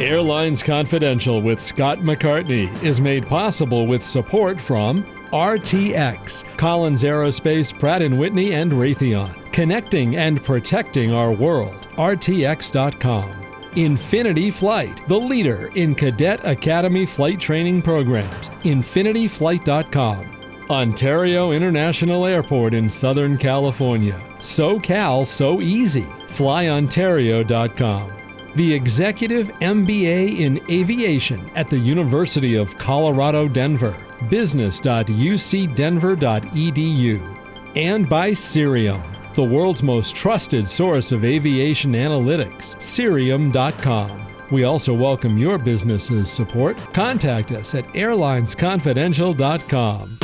Airlines Confidential with Scott McCartney is made possible with support from RTX, Collins Aerospace, Pratt & Whitney, and Raytheon. Connecting and protecting our world. RTX.com. Infinity Flight, the leader in Cadet Academy flight training programs. InfinityFlight.com. Ontario International Airport in Southern California. SoCal So Easy. FlyOntario.com. The Executive MBA in Aviation at the University of Colorado Denver. business.ucdenver.edu. And by Cirium, the world's most trusted source of aviation analytics, Cirium.com. We also welcome your business's support. Contact us at airlinesconfidential.com.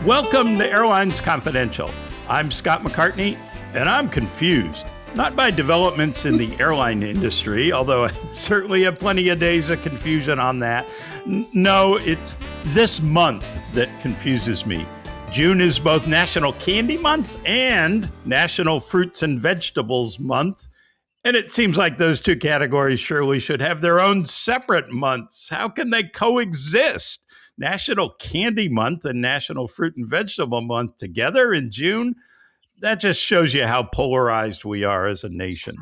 Welcome to Airlines Confidential. I'm Scott McCartney, and I'm confused. Not by developments in the airline industry, although I certainly have plenty of days of confusion on that. No, it's this month that confuses me. June is both National Candy Month and National Fruits and Vegetables Month. And it seems like those two categories surely should have their own separate months. How can they coexist? National Candy Month and National Fruit and Vegetable Month together in June? That just shows you how polarized we are as a nation.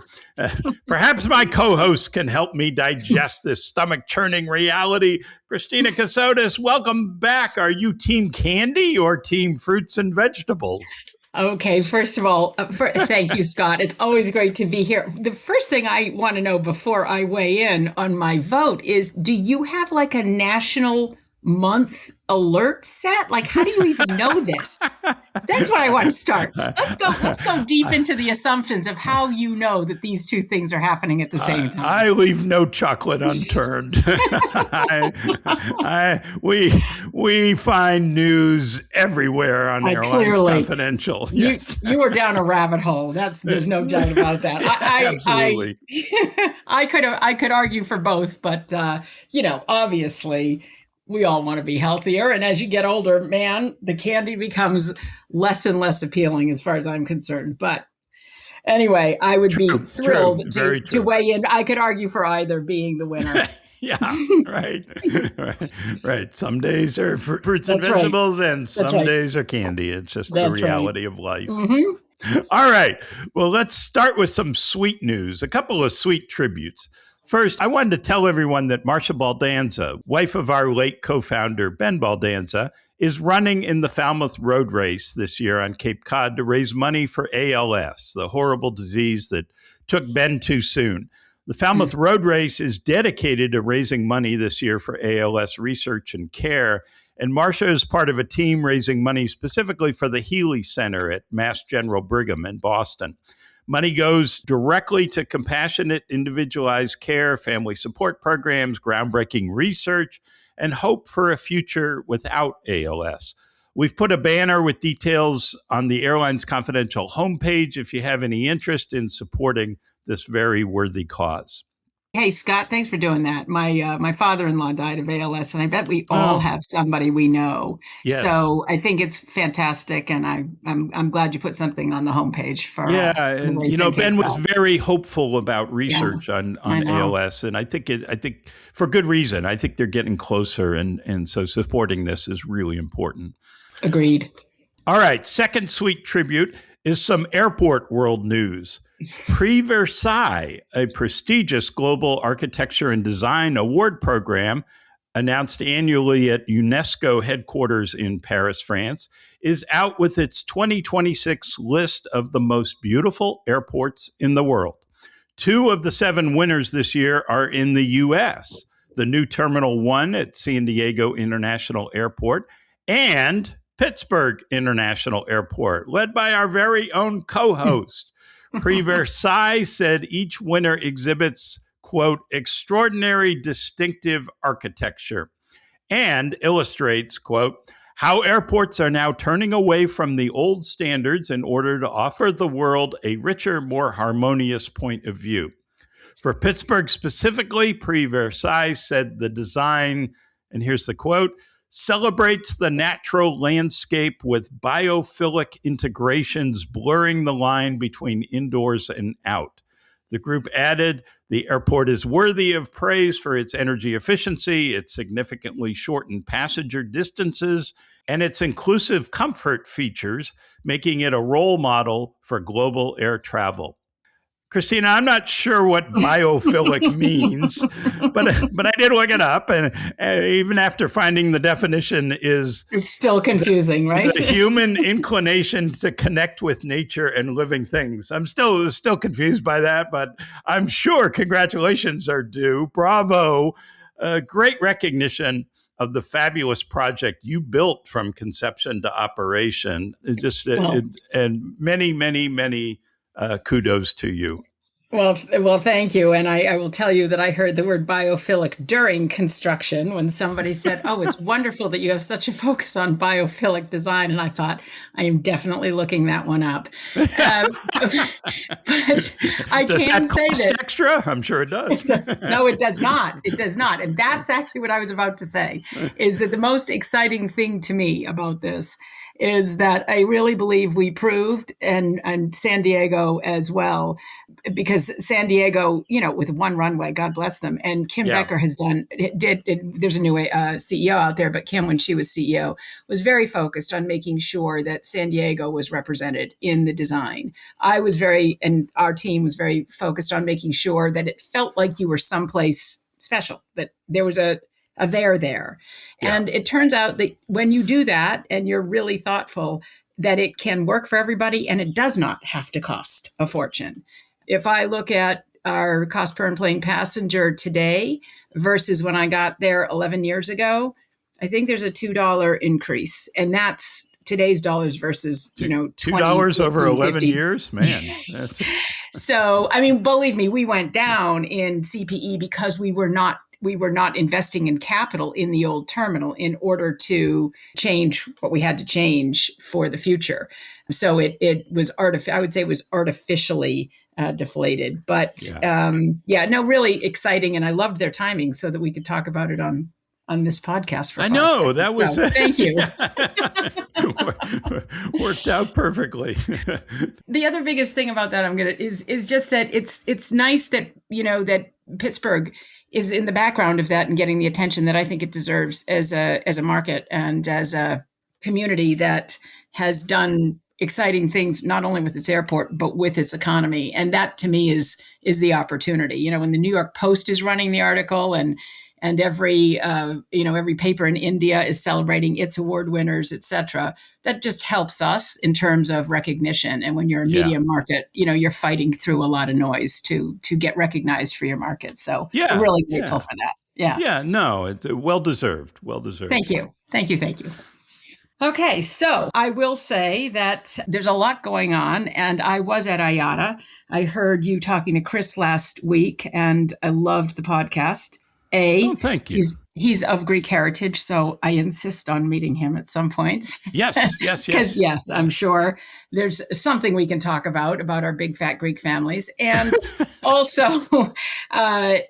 Perhaps my co-host can help me digest this stomach-churning reality. Christina Cassotis, welcome back. Are you team candy or team fruits and vegetables? Okay, first of all, thank you, Scott. It's always great to be here. The first thing I want to know before I weigh in on my vote is, do you have like a national month alert set? Like, how do you even know this? That's where I want to start. Let's go deep into the assumptions of how you know that these two things are happening at the same time. I leave no chocolate unturned. We find news everywhere on Airlines Confidential. Yes. You are down a rabbit hole. There's no doubt about that. Absolutely. I could argue for both, but obviously we all want to be healthier. And as you get older, man, the candy becomes less and less appealing as far as I'm concerned. But anyway, I would be thrilled to weigh in. I could argue for either being the winner. Yeah, right. Some days are fruits and vegetables, and some days are candy. It's just the reality of life. Mm-hmm. All right. Well, let's start with some sweet news, a couple of sweet tributes. First, I wanted to tell everyone that Marcia Baldanza, wife of our late co-founder Ben Baldanza, is running in the Falmouth Road Race this year on Cape Cod to raise money for ALS, the horrible disease that took Ben too soon. The Falmouth Road Race is dedicated to raising money this year for ALS research and care, and Marcia is part of a team raising money specifically for the Healy Center at Mass General Brigham in Boston. Money goes directly to compassionate, individualized care, family support programs, groundbreaking research, and hope for a future without ALS. We've put a banner with details on the Airlines Confidential homepage if you have any interest in supporting this very worthy cause. Hey, Scott, thanks for doing that. My father-in-law died of ALS, and I bet we all have somebody we know. Yes. So I think it's fantastic, and I'm glad you put something on the homepage for. Yeah, and Ben was very hopeful about research on ALS, and I think for good reason. I think they're getting closer, and so supporting this is really important. Agreed. All right, second sweet tribute is some airport world news. Prix Versailles, a prestigious global architecture and design award program announced annually at UNESCO headquarters in Paris, France, is out with its 2026 list of the most beautiful airports in the world. 2 of the 7 winners this year are in the U.S., the new Terminal 1 at San Diego International Airport and Pittsburgh International Airport, led by our very own co-host. Prix Versailles said each winner exhibits, quote, extraordinary distinctive architecture, and illustrates, quote, how airports are now turning away from the old standards in order to offer the world a richer, more harmonious point of view. For Pittsburgh specifically, Prix Versailles said the design, and here's the quote, celebrates the natural landscape with biophilic integrations blurring the line between indoors and out. The group added, the airport is worthy of praise for its energy efficiency, its significantly shortened passenger distances, and its inclusive comfort features, making it a role model for global air travel. Christina, I'm not sure what biophilic means, but I did look it up, and even after finding the definition is it's still confusing, right? The human inclination to connect with nature and living things. I'm still confused by that, but I'm sure congratulations are due. Bravo. Great recognition of the fabulous project you built from conception to operation. And many kudos to you. Well, thank you. And I will tell you that I heard the word biophilic during construction when somebody said, oh, it's wonderful that you have such a focus on biophilic design. And I thought, I am definitely looking that one up. But I can say that extra? I'm sure it does. No, it does not. It does not. And that's actually what I was about to say, is that the most exciting thing to me about this is that I really believe we proved, and San Diego as well, because San Diego, with one runway, God bless them, and Kim Becker there's a new CEO out there, but Kim, when she was CEO, was very focused on making sure that San Diego was represented in the design. And our team was very focused on making sure that it felt like you were someplace special, that there was a there. Yeah. And it turns out that when you do that and you're really thoughtful, that it can work for everybody and it does not have to cost a fortune. If I look at our cost per enplane passenger today versus when I got there 11 years ago, I think there's a $2 increase. And that's today's dollars versus, $2 over 11 years, man. So, believe me, we went down in CPE because we were not investing in capital in the old terminal in order to change what we had to change for the future. So it was I would say it was artificially deflated. But really exciting. And I loved their timing so that we could talk about it on this podcast for 5 seconds. I know, that was... So, thank you. Worked out perfectly. The other biggest thing about that is just that it's nice that, that Pittsburgh is in the background of that and getting the attention that I think it deserves as a market and as a community that has done exciting things, not only with its airport, but with its economy. And that to me is the opportunity. When the New York Post is running the article and every paper in India is celebrating its award winners, et cetera, that just helps us in terms of recognition. And when you're a media market, you're fighting through a lot of noise to get recognized for your market. So I'm really grateful for that. Yeah. Yeah, no, it's well-deserved. Well-deserved. Thank you. Okay, so I will say that there's a lot going on, and I was at IATA. I heard you talking to Chris last week, and I loved the podcast. Thank you. He's of Greek heritage, so I insist on meeting him at some point. Yes. Because yes, I'm sure there's something we can talk about our big fat Greek families, and also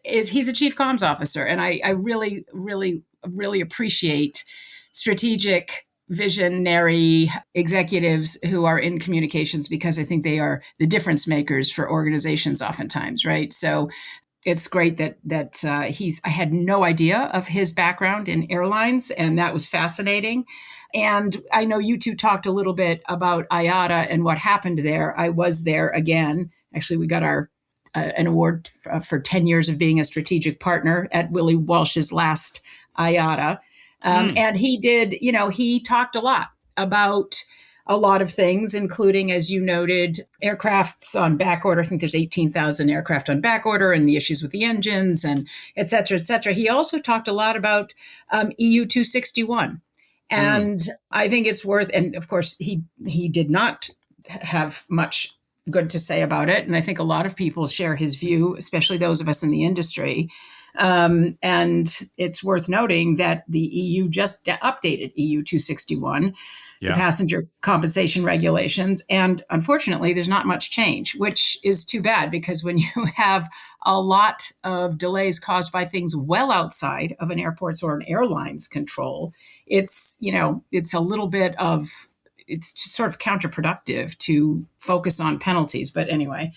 he's a chief comms officer, and I really, really, really appreciate strategic, visionary executives who are in communications, because I think they are the difference makers for organizations oftentimes, right? So it's great that I had no idea of his background in airlines, and that was fascinating. And I know you two talked a little bit about IATA and what happened there. I was there again. Actually, we got an award for 10 years of being a strategic partner at Willie Walsh's last IATA. And he did, he talked a lot about a lot of things, including, as you noted, aircrafts on back order. I think there's 18,000 aircraft on back order and the issues with the engines and et cetera, et cetera. He also talked a lot about EU 261. And I think it's worth, and of course, he did not have much good to say about it. And I think a lot of people share his view, especially those of us in the industry. And it's worth noting that the EU just updated EU 261, the passenger compensation regulations. And unfortunately, there's not much change, which is too bad, because when you have a lot of delays caused by things well outside of an airport's or an airline's control, it's a little bit of it's just sort of counterproductive to focus on penalties. But anyway,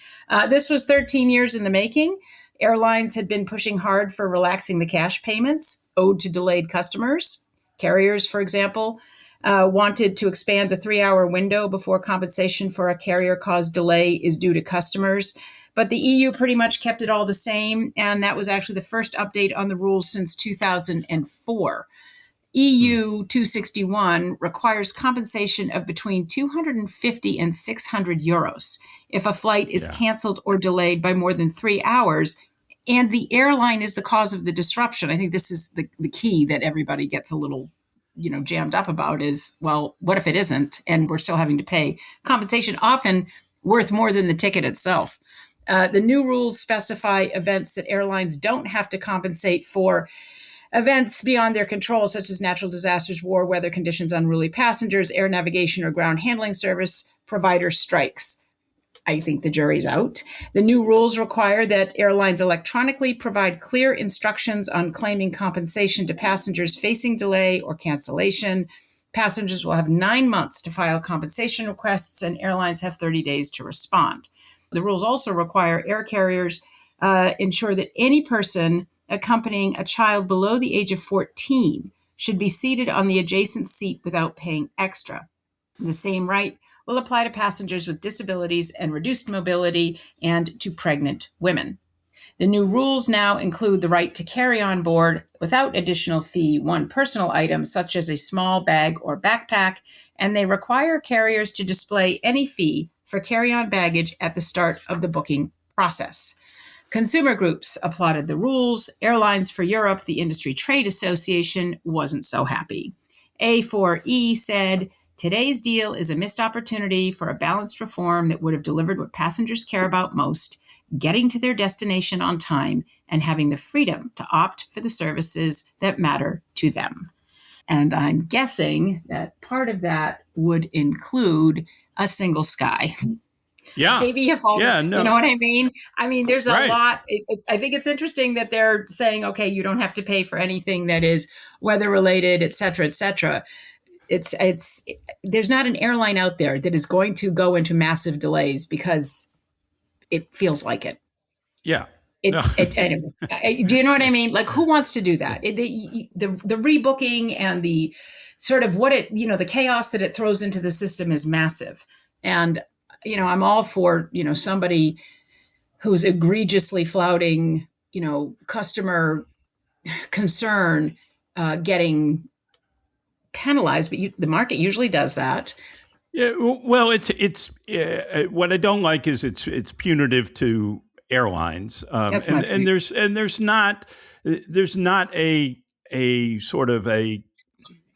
this was 13 years in the making. Airlines had been pushing hard for relaxing the cash payments owed to delayed customers. Carriers, for example, wanted to expand the 3-hour window before compensation for a carrier-caused delay is due to customers. But the EU pretty much kept it all the same, and that was actually the first update on the rules since 2004. EU 261 requires compensation of between 250 and 600 euros if a flight is canceled or delayed by more than 3 hours, and the airline is the cause of the disruption. I think this is the key that everybody gets a little jammed up about is, well, what if it isn't? And we're still having to pay compensation, often worth more than the ticket itself. The new rules specify events that airlines don't have to compensate for. Events beyond their control, such as natural disasters, war, weather conditions, unruly passengers, air navigation or ground handling service provider strikes. I think the jury's out. The new rules require that airlines electronically provide clear instructions on claiming compensation to passengers facing delay or cancellation. Passengers will have 9 months to file compensation requests, and airlines have 30 days to respond. The rules also require air carriers ensure that any person accompanying a child below the age of 14 should be seated on the adjacent seat without paying extra. The same right will apply to passengers with disabilities and reduced mobility and to pregnant women. The new rules now include the right to carry on board without additional fee one personal item such as a small bag or backpack, and they require carriers to display any fee for carry-on baggage at the start of the booking process. Consumer groups applauded the rules. Airlines for Europe, the Industry Trade Association, wasn't so happy. A4E said, today's deal is a missed opportunity for a balanced reform that would have delivered what passengers care about most, getting to their destination on time and having the freedom to opt for the services that matter to them. And I'm guessing that part of that would include a single sky. Yeah. Maybe if all, yeah, no. You know what I mean? I mean, there's a lot. I think it's interesting that they're saying, okay, you don't have to pay for anything that is weather related, et cetera, et cetera. There's not an airline out there that is going to go into massive delays because it feels like it. Yeah. Anyway, do you know what I mean? Like, who wants to do that? The rebooking and the sort of the chaos that it throws into the system is massive. And, I'm all for, somebody who's egregiously flouting, customer concern getting penalized, but the market usually does that. Yeah, well, it's what I don't like is it's punitive to airlines, and there's not a sort of a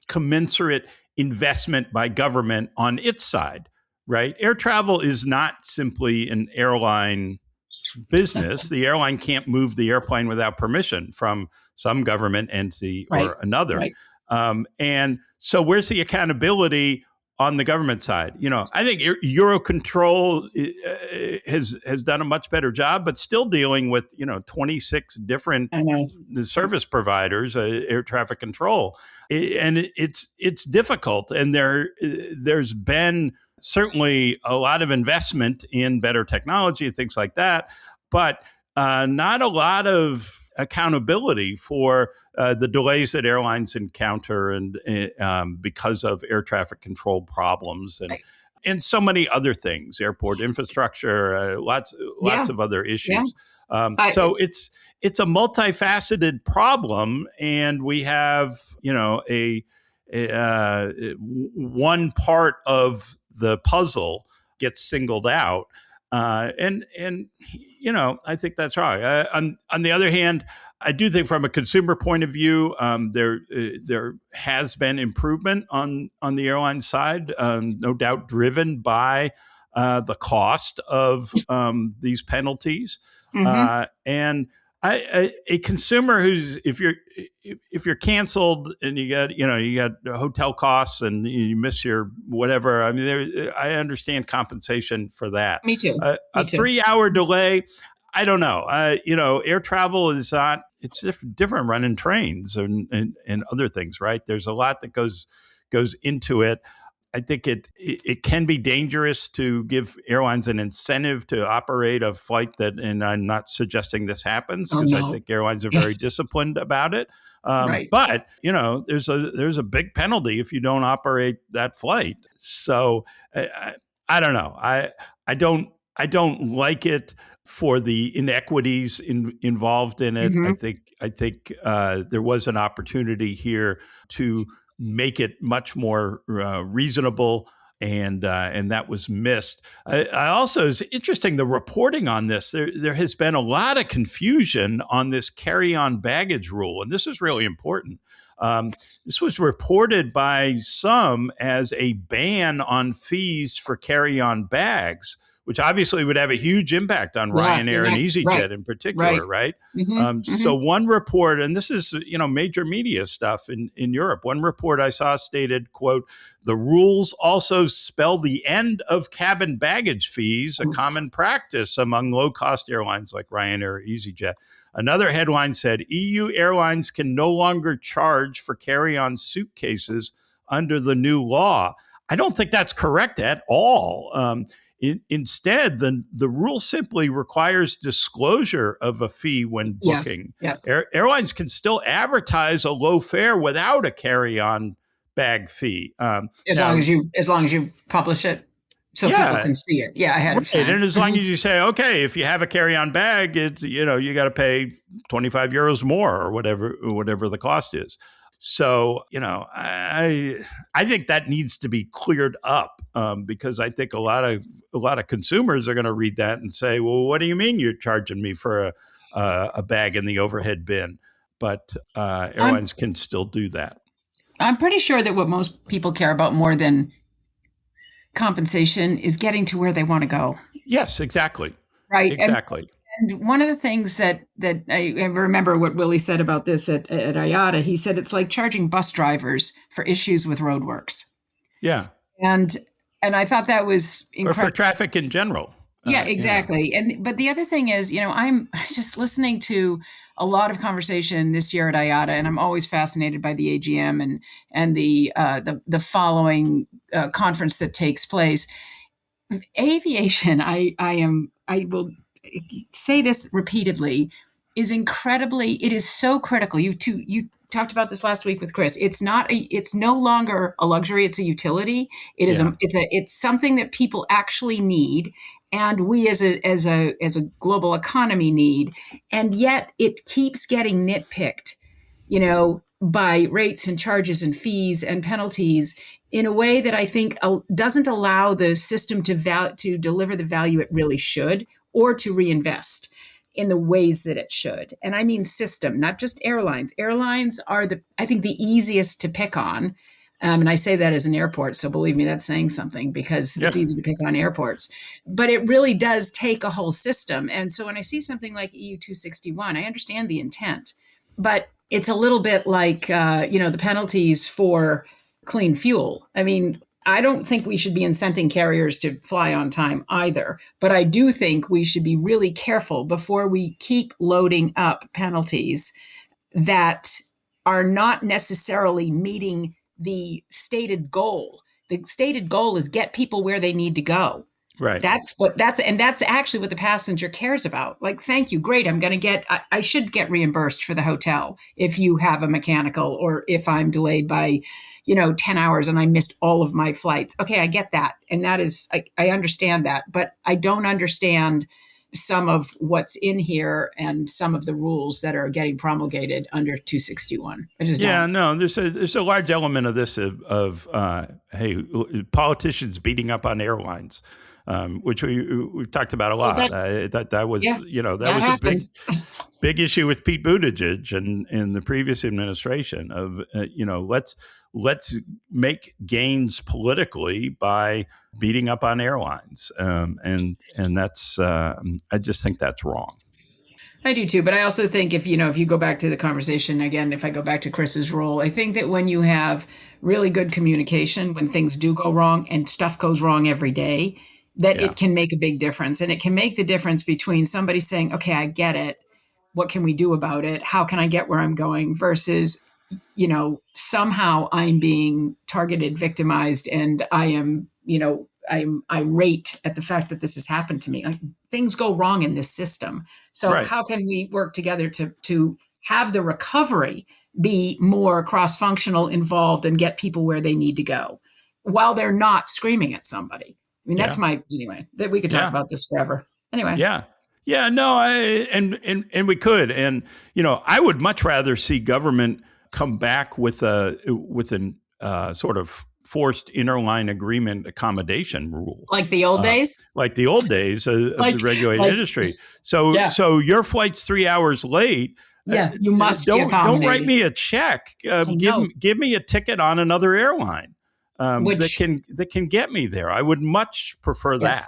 commensurate investment by government on its side, right? Air travel is not simply an airline business. The airline can't move the airplane without permission from some government entity or another. Right. And so where's the accountability on the government side? I think Eurocontrol has done a much better job, but still dealing with, 26 different service providers, air traffic control. And it's difficult. And there's been certainly a lot of investment in better technology and things like that, but not a lot of accountability for the delays that airlines encounter and because of air traffic control problems and so many other things, airport infrastructure, lots of other issues. Yeah. So it's a multifaceted problem, and we have one part of the puzzle gets singled out, and I think that's right. On the other hand, I do think from a consumer point of view, there has been improvement on the airline side, no doubt driven by the cost of these penalties. Mm-hmm. And a consumer who's if you're canceled and you got hotel costs and you miss your whatever. I mean, I understand compensation for that. Me too. A 3-hour delay. I don't know. Air travel is not. It's different running trains and other things, right? There's a lot that goes into it. think it can be dangerous to give airlines an incentive to operate a flight that, and I'm not suggesting this happens Oh because I no. think airlines are very disciplined about it. Right. But there's a big penalty if you don't operate that flight. So I don't know. I don't like it for the inequities involved in it. Mm-hmm. I think there was an opportunity here to make it much more reasonable, and that was missed. I also, it's interesting, the reporting on this. There has been a lot of confusion on this carry-on baggage rule, and this is really important. This was reported by some as a ban on fees for carry-on bags, which obviously would have a huge impact on Ryanair and EasyJet in particular, right? Mm-hmm. So one report, and this is major media stuff in Europe, one report I saw stated, quote, "The rules also spell the end of cabin baggage fees, a common practice among low-cost airlines like Ryanair or EasyJet." Another headline said, "EU airlines can no longer charge for carry-on suitcases under the new law." I don't think that's correct at all. Instead, the rule simply requires disclosure of a fee when booking. Yeah. Airlines can still advertise a low fare without a carry-on bag fee. As long as you publish it so people can see it. Yeah, ahead of time. And as long as you say, okay, if you have a carry-on bag, it's you got to pay 25 euros more or whatever the cost is. So, I think that needs to be cleared up because I think a lot of consumers are going to read that and say, well, what do you mean you're charging me for a bag in the overhead bin? But airlines can still do that. I'm pretty sure that what most people care about more than compensation is getting to where they want to go. Yes, exactly. Right. Exactly. And one of the things that I remember what Willie said about this at IATA, he said it's like charging bus drivers for issues with roadworks. Yeah. And I thought that was incredible. Or for traffic in general. Yeah, exactly. But the other thing is, I'm just listening to a lot of conversation this year at IATA, and I'm always fascinated by the AGM and the following conference that takes place. Aviation, I will say this repeatedly, is it is so critical. You talked about this last week with Chris. It's no longer a luxury. It's a utility. It's something that people actually need. And we as a global economy need. And yet it keeps getting nitpicked, by rates and charges and fees and penalties in a way that I think doesn't allow the system to deliver the value it really should, or to reinvest in the ways that it should. And I mean system, not just airlines. Airlines are I think the easiest to pick on. And I say that as an airport, so believe me, that's saying something because it's easy to pick on airports. But it really does take a whole system. And so when I see something like EU 261, I understand the intent. But it's a little bit like, the penalties for clean fuel. I mean, I don't think we should be incenting carriers to fly on time either, but I do think we should be really careful before we keep loading up penalties that are not necessarily meeting the stated goal. The stated goal is get people where they need to go. Right. That's actually what the passenger cares about. Like, thank you. Great. I should get reimbursed for the hotel if you have a mechanical or if I'm delayed by 10 hours and I missed all of my flights. Okay, I get that. And that is, I understand that, but I don't understand some of what's in here and some of the rules that are getting promulgated under 261. I just don't. No, there's a large element of this of politicians beating up on airlines, which we've talked about a lot. That was happens. A big issue with Pete Buttigieg and in the previous administration of let's make gains politically by beating up on airlines, and that's I just think that's wrong. I do too, but I also think if you go back to the conversation again, if I go back to Chris's role, I think that when you have really good communication, when things do go wrong and stuff goes wrong every day, that it can make a big difference, and it can make the difference between somebody saying, "Okay, I get it. What can we do about it? How can I get where I'm going?" versus somehow I'm being targeted, victimized, and I am, I'm irate at the fact that this has happened to me. Like, things go wrong in this system. So Right. how can we work together to have the recovery be more cross-functional, involved, and get people where they need to go while they're not screaming at somebody? I mean, that's anyway, that we could talk about this forever. Anyway. Yeah. Yeah, no, and we could. And, I would much rather see government come back with an sort of forced interline agreement accommodation rule. Like the old days? Like the old days of the regulated industry. So your flight's 3 hours late. You must be accommodated. Don't write me a check. Give me a ticket on another airline that can get me there. I would much prefer that.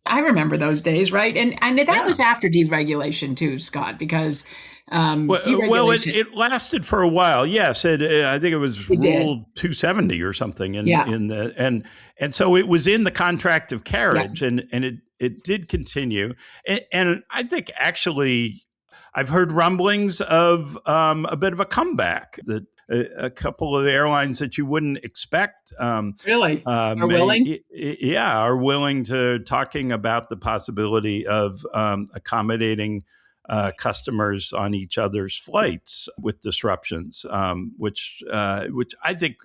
I remember those days, right? And that was after deregulation too, Scott, because deregulation. It lasted for a while. Yes, I think it was Rule 270 or something. And so it was in the contract of carriage, and it did continue. And I think actually, I've heard rumblings of a bit of a comeback that. A couple of airlines that you wouldn't expect really are willing. Are willing to talking about the possibility of accommodating customers on each other's flights with disruptions, which I think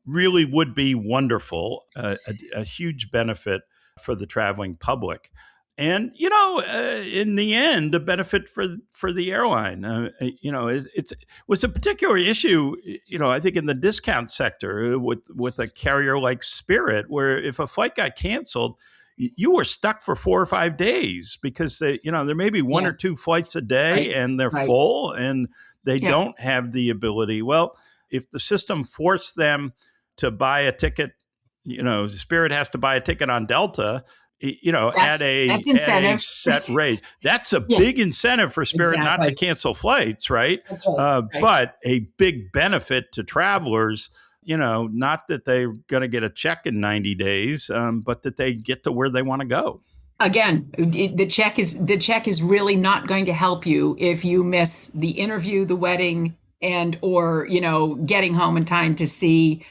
really would be wonderful, a huge benefit for the traveling public. And, in the end, a benefit for the airline. It was a particular issue, I think in the discount sector with a carrier like Spirit, where if a flight got canceled, you were stuck for 4 or 5 days because there may be one or two flights a day and they're full and they don't have the ability. Well, if the system forced them to buy a ticket, Spirit has to buy a ticket on Delta. At a set rate. That's a big incentive for Spirit not to cancel flights, right? That's right. But a big benefit to travelers, not that they're going to get a check in 90 days, but that they get to where they want to go. Again, the check is really not going to help you if you miss the interview, the wedding, or getting home in time to see,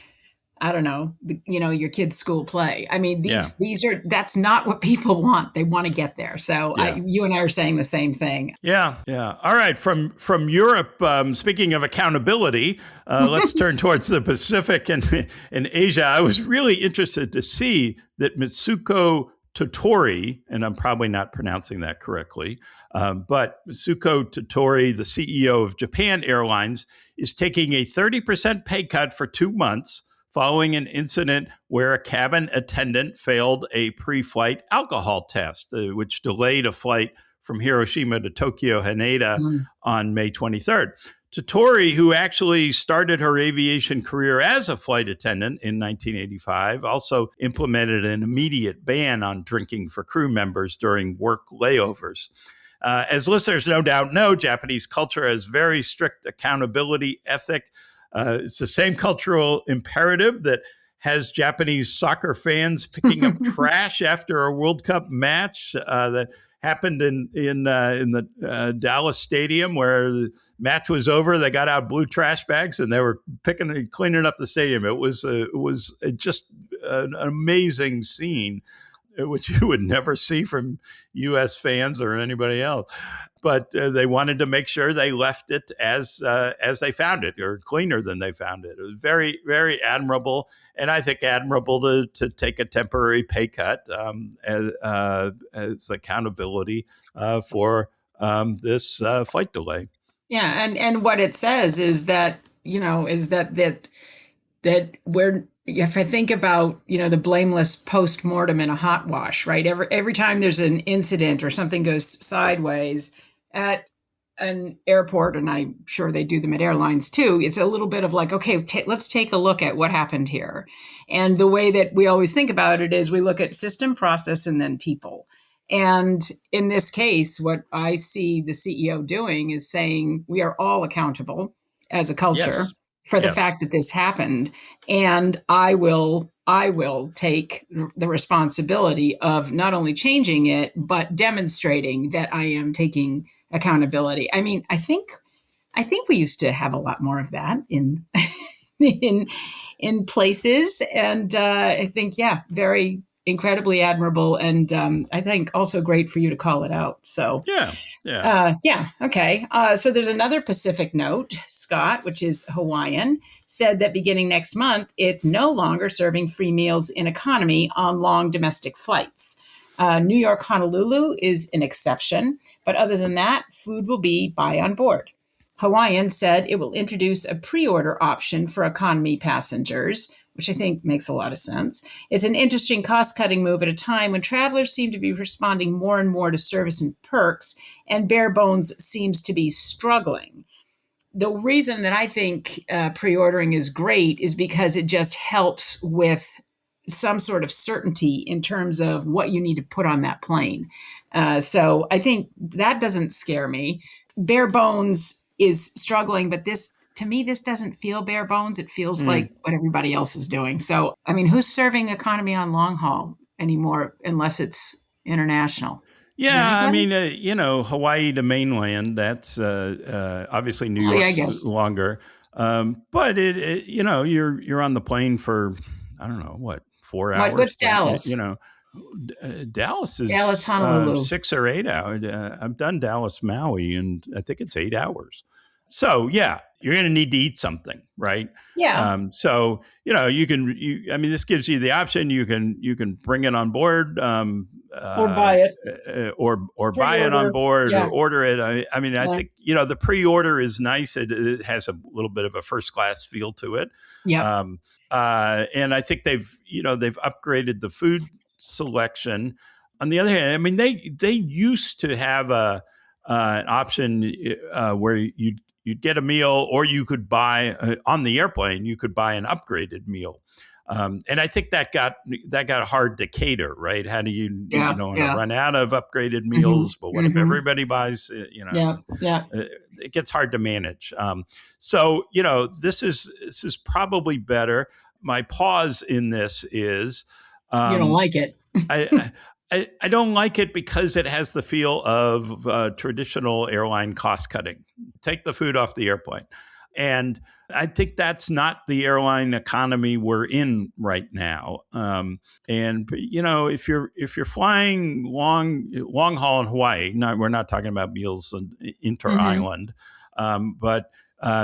I don't know, your kid's school play. I mean, that's not what people want. They want to get there. So you and I are saying the same thing. Yeah. Yeah. All right. From Europe, speaking of accountability, let's turn towards the Pacific and Asia. I was really interested to see that Mitsuko Tottori, and I'm probably not pronouncing that correctly, but Mitsuko Tottori, the CEO of Japan Airlines, is taking a 30% pay cut for 2 months following an incident where a cabin attendant failed a pre-flight alcohol test, which delayed a flight from Hiroshima to Tokyo Haneda on May 23rd. Tottori, who actually started her aviation career as a flight attendant in 1985, also implemented an immediate ban on drinking for crew members during work layovers. As listeners no doubt know, Japanese culture has very strict accountability ethic. It's the same cultural imperative that has Japanese soccer fans picking up trash after a World Cup match that happened in the Dallas Stadium, where the match was over. They got out blue trash bags and they were picking and cleaning up the stadium. It was just an amazing scene, which you would never see from U.S. fans or anybody else. But they wanted to make sure they left it as they found it, or cleaner than they found it. It was very, very admirable, and I think admirable to take a temporary pay cut as accountability for this flight delay. Yeah, and what it says is that that we're. If I think about, the blameless post-mortem in a hot wash, right? Every time there's an incident or something goes sideways at an airport, and I'm sure they do them at airlines too, it's a little bit of like, okay, let's take a look at what happened here. And the way that we always think about it is we look at system, process, and then people. And in this case, what I see the CEO doing is saying we are all accountable as a culture. Yes. For the fact that this happened, and I will take the responsibility of not only changing it, but demonstrating that I am taking accountability. I mean, I think I think we used to have a lot more of that in in in places, and I think very incredibly admirable, and I think also great for you to call it out. So Yeah, yeah. Okay. So there's another Pacific note, Scott, which is Hawaiian, said that beginning next month, it's no longer serving free meals in economy on long domestic flights. New York Honolulu is an exception, but other than that, food will be buy on board. Hawaiian said it will introduce a pre order option for economy passengers, which I think makes a lot of sense. It's an interesting cost cutting move at a time when travelers seem to be responding more and more to service and perks, and bare bones seems to be struggling. The reason that I think pre ordering is great is because it just helps with some sort of certainty in terms of what you need to put on that plane. So I think that doesn't scare me. Bare bones is struggling, but to me, this doesn't feel bare bones. It feels like what everybody else is doing. So, I mean, who's serving economy on long haul anymore unless it's international? Yeah, I mean, Hawaii to mainland, that's obviously New I York's guess. longer. But you're on the plane for, I don't know, what, 4 hours? What's Dallas? Dallas is Dallas, Honolulu. 6 or 8 hours. I've done Dallas, Maui, and I think it's 8 hours. So yeah, you're going to need to eat something, right? Yeah. So this gives you the option. You can bring it on board, Or buy it. or buy it on board, Yeah. or order it. I think the pre-order is nice. It has a little bit of a first class feel to it. Yeah. And I think they've upgraded the food selection. On the other hand, I mean, they used to have an option where you'd get a meal, or you could buy on the airplane. You could buy an upgraded meal, and I think that got hard to cater. Right? How do you don't want to run out of upgraded meals? But what if everybody buys? It gets hard to manage. So this is probably better. My pause in this is You don't like it. I don't like it because it has the feel of traditional airline cost cutting. Take the food off the airplane. And I think that's not the airline economy we're in right now. If you're flying long haul in Hawaii, we're not talking about meals inter-island, but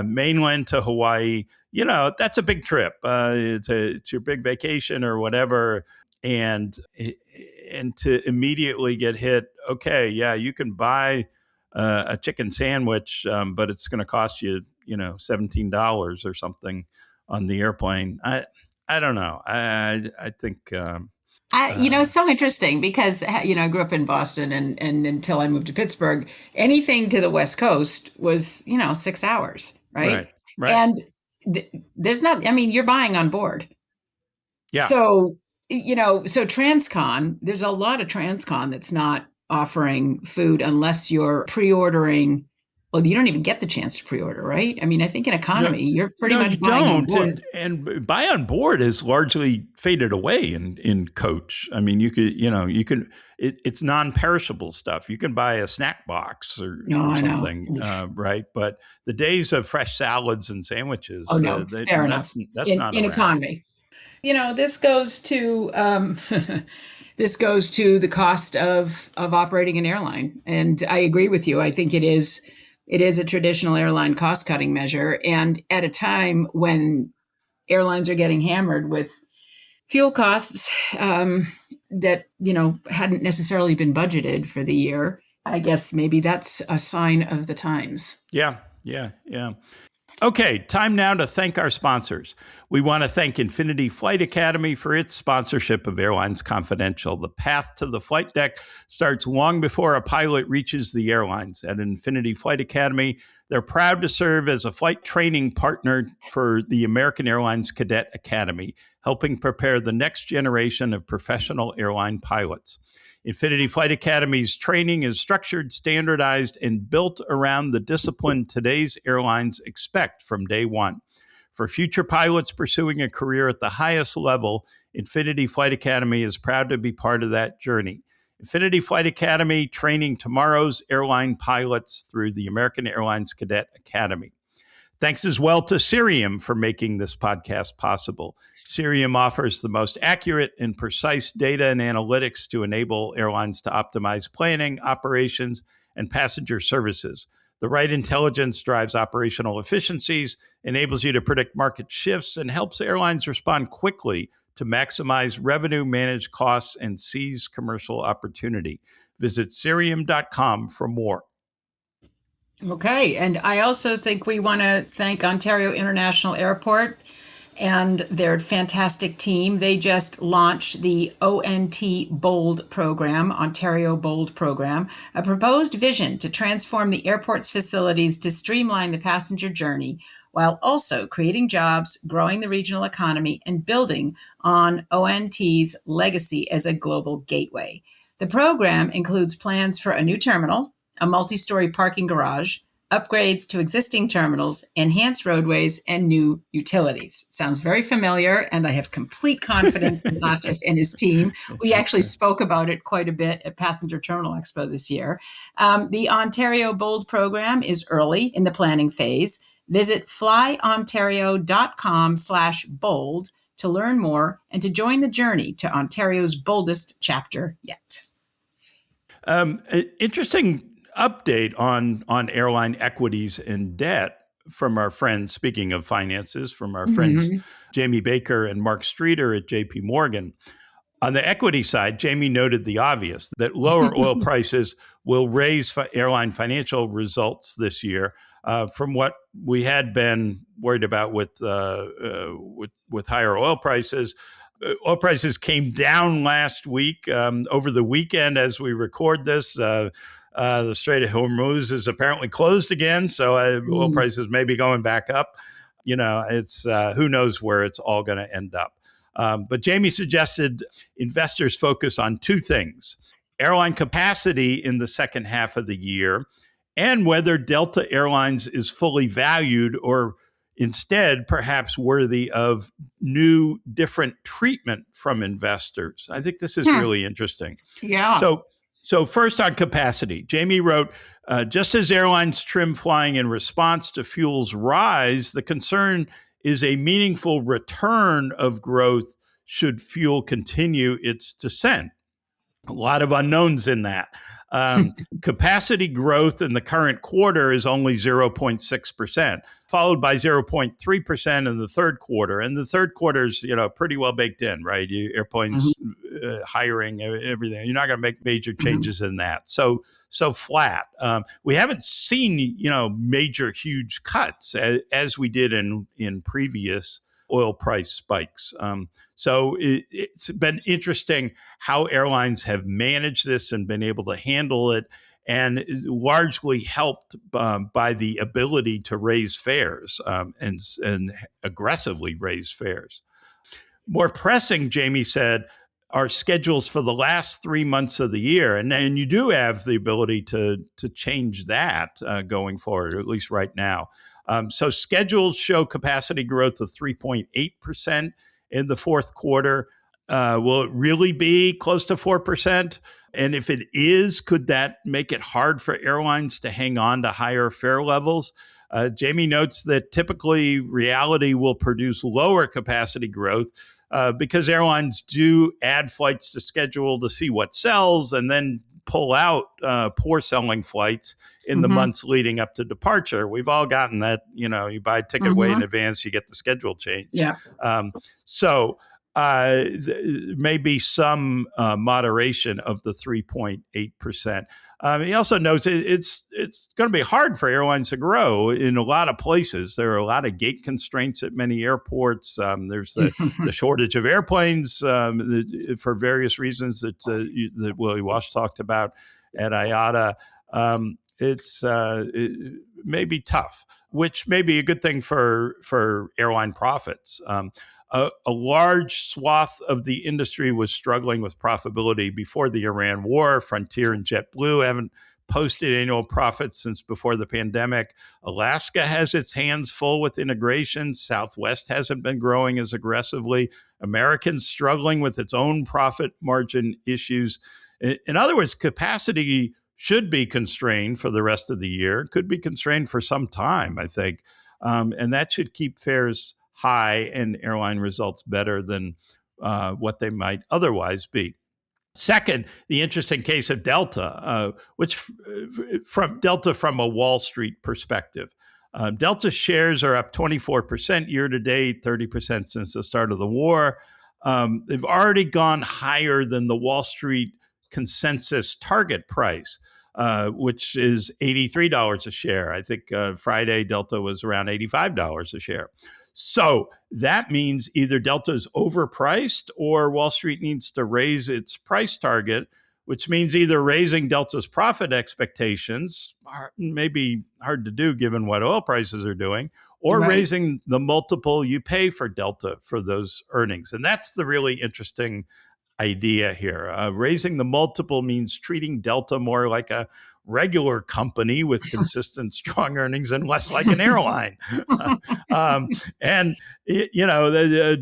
mainland to Hawaii, that's a big trip. It's your big vacation or whatever. And to immediately get hit, okay, yeah, you can buy a chicken sandwich, but it's going to cost you, $17 or something on the airplane. I don't know. I think. It's so interesting because, I grew up in Boston and until I moved to Pittsburgh, anything to the West Coast was, 6 hours, right? Right. And there's not, you're buying on board. Yeah. So, so Transcon, there's a lot of Transcon that's not offering food unless you're pre-ordering. Well, you don't even get the chance to pre-order, right? I think in economy, you're pretty much buying on board. And buy on board is largely faded away in coach. It's non-perishable stuff. You can buy a snack box or something, right? But the days of fresh salads and sandwiches, fair enough. That's not in around. Economy. This goes to the cost of operating an airline, and I agree with you. I think it is a traditional airline cost cutting measure, and at a time when airlines are getting hammered with fuel costs that hadn't necessarily been budgeted for the year, I guess maybe that's a sign of the times. Yeah. Okay, time now to thank our sponsors. We want to thank Infinity Flight Academy for its sponsorship of Airlines Confidential. The path to the flight deck starts long before a pilot reaches the airlines. At Infinity Flight Academy, they're proud to serve as a flight training partner for the American Airlines Cadet Academy, helping prepare the next generation of professional airline pilots. Infinity Flight Academy's training is structured, standardized, and built around the discipline today's airlines expect from day one. For future pilots pursuing a career at the highest level, Infinity Flight Academy is proud to be part of that journey. Infinity Flight Academy, training tomorrow's airline pilots through the American Airlines Cadet Academy. Thanks as well to Cirium for making this podcast possible. Cirium offers the most accurate and precise data and analytics to enable airlines to optimize planning, operations, and passenger services. The right intelligence drives operational efficiencies, enables you to predict market shifts, and helps airlines respond quickly to maximize revenue, manage costs, and seize commercial opportunity. Visit Cirium.com for more. Okay, and I also think we want to thank Ontario International Airport and their fantastic team. They just launched the ONT BOLD program, Ontario BOLD program, a proposed vision to transform the airport's facilities to streamline the passenger journey while also creating jobs, growing the regional economy, and building on ONT's legacy as a global gateway. The program includes plans for a new terminal, a multi-story parking garage, upgrades to existing terminals, enhanced roadways, and new utilities. Sounds very familiar, and I have complete confidence in Latif and his team. We actually spoke about it quite a bit at Passenger Terminal Expo this year. The Ontario BOLD program is early in the planning phase. Visit flyontario.com/bold to learn more and to join the journey to Ontario's boldest chapter yet. Interesting update on airline equities and debt from our friends, speaking of finances, from our friends Jamie Baker and Mark Streeter at JP Morgan. On the equity side, Jamie noted the obvious, that lower oil prices will raise airline financial results this year from what we had been worried about with higher oil prices. Oil prices came down last week. Over the weekend, as we record this, the Strait of Hormuz is apparently closed again, so oil prices may be going back up. You know, it's who knows where it's all going to end up. But Jamie suggested investors focus on two things: airline capacity in the second half of the year, and whether Delta Airlines is fully valued or instead perhaps worthy of new, different treatment from investors. I think this is really interesting. Yeah. So first on capacity, Jamie wrote, just as airlines trim flying in response to fuel's rise, the concern is a meaningful return of growth should fuel continue its descent. A lot of unknowns in that. Capacity growth in the current quarter is only 0.6%, followed by 0.3% in the third quarter. And the third quarter is, pretty well baked in, right? Airplanes hiring, everything. You're not going to make major changes in that. So flat. We haven't seen, major, huge cuts as we did in previous oil price spikes. So it's been interesting how airlines have managed this and been able to handle it, and largely helped by the ability to raise fares and aggressively raise fares. More pressing, Jamie said, are schedules for the last 3 months of the year. And you do have the ability to change that going forward, or at least right now. So schedules show capacity growth of 3.8% in the fourth quarter. Will it really be close to 4%? And if it is, could that make it hard for airlines to hang on to higher fare levels? Jamie notes that typically reality will produce lower capacity growth because airlines do add flights to schedule to see what sells and then pull out poor selling flights in the months leading up to departure. We've all gotten that, you buy a ticket way in advance, you get the schedule change. Yeah. So maybe some moderation of the 3.8%. He also notes it's going to be hard for airlines to grow in a lot of places. There are a lot of gate constraints at many airports. There's the shortage of airplanes for various reasons that Willie Walsh talked about at IATA. It may be tough, which may be a good thing for airline profits. A large swath of the industry was struggling with profitability before the Iran war. Frontier and JetBlue haven't posted annual profits since before the pandemic. Alaska has its hands full with integration. Southwest hasn't been growing as aggressively. American's struggling with its own profit margin issues. In other words, capacity should be constrained for the rest of the year, could be constrained for some time, I think. And that should keep fares high and airline results better than what they might otherwise be. Second, the interesting case of Delta, from a Wall Street perspective. Delta shares are up 24% year to date, 30% since the start of the war. They've already gone higher than the Wall Street consensus target price, which is $83 a share. I think Friday Delta was around $85 a share. So that means either Delta is overpriced or Wall Street needs to raise its price target, which means either raising Delta's profit expectations, maybe hard to do given what oil prices are doing, or raising the multiple you pay for Delta for those earnings. And that's the really interesting idea here. Raising the multiple means treating Delta more like a regular company with consistent, strong earnings and less like an airline.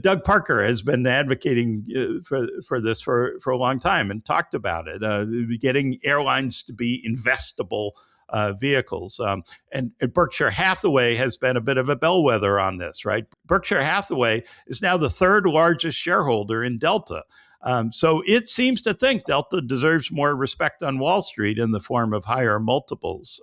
Doug Parker has been advocating for this for a long time and talked about it, getting airlines to be investable vehicles. And Berkshire Hathaway has been a bit of a bellwether on this, right? Berkshire Hathaway is now the third largest shareholder in Delta. So it seems to think Delta deserves more respect on Wall Street in the form of higher multiples.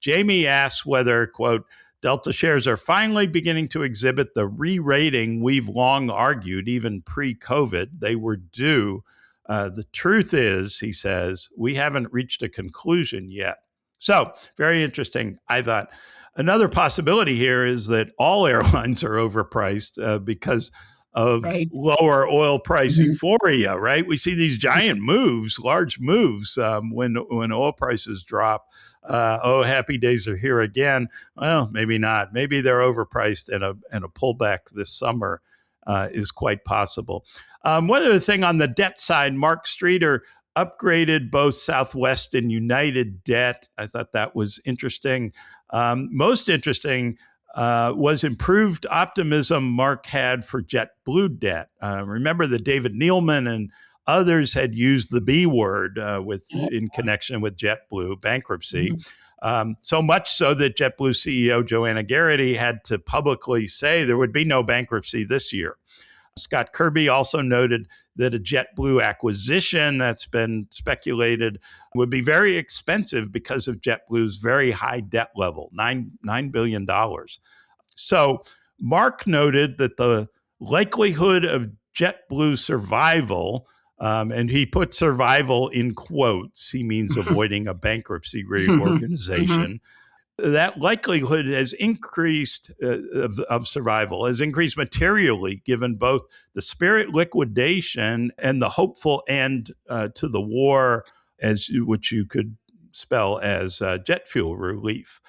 Jamie asks whether, quote, Delta shares are finally beginning to exhibit the re-rating we've long argued, even pre-COVID, they were due. The truth is, he says, we haven't reached a conclusion yet. So very interesting, I thought. Another possibility here is that all airlines are overpriced because of lower oil price euphoria, right? We see these giant moves, large moves when oil prices drop. Happy days are here again. Well, maybe not. Maybe they're overpriced and a pullback this summer is quite possible. One other thing on the debt side, Mark Streeter upgraded both Southwest and United debt. I thought that was interesting. Most interesting was improved optimism Mark had for JetBlue debt. Remember that David Neeleman and others had used the B word in connection with JetBlue bankruptcy. So much so that JetBlue CEO Joanna Garrity had to publicly say there would be no bankruptcy this year. Scott Kirby also noted that a JetBlue acquisition that's been speculated would be very expensive because of JetBlue's very high debt level, $9 billion. So Mark noted that the likelihood of JetBlue survival, and he put survival in quotes, he means avoiding a bankruptcy reorganization, that likelihood has increased of survival, has increased materially given both the Spirit liquidation and the hopeful end to the war, which you could spell as jet fuel relief.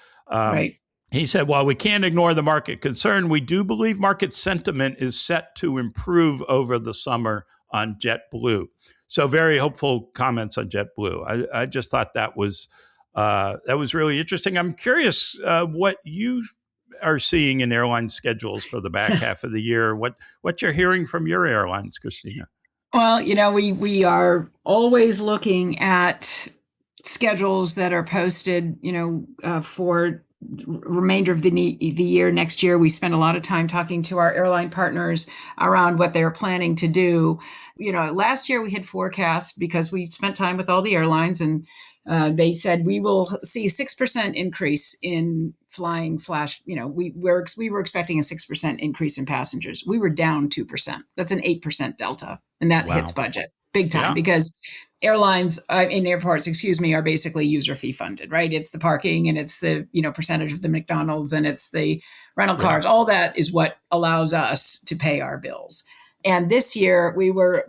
He said, while we can't ignore the market concern, we do believe market sentiment is set to improve over the summer on JetBlue. So very hopeful comments on JetBlue. I just thought that was really interesting. I'm curious what you are seeing in airline schedules for the back half of the year. What you're hearing from your airlines, Christina? Well, we are always looking at schedules that are posted, for remainder of the year. Next year, we spend a lot of time talking to our airline partners around what they're planning to do. Last year we had forecast because we spent time with all the airlines, and they said we will see a 6% increase in flying we were expecting a 6% increase in passengers. We were down 2%. That's an 8% delta, and that hits budget big time because airlines in airports, are basically user fee funded, right? It's the parking and it's the percentage of the McDonald's and it's the rental cars. All that is what allows us to pay our bills. And this year we were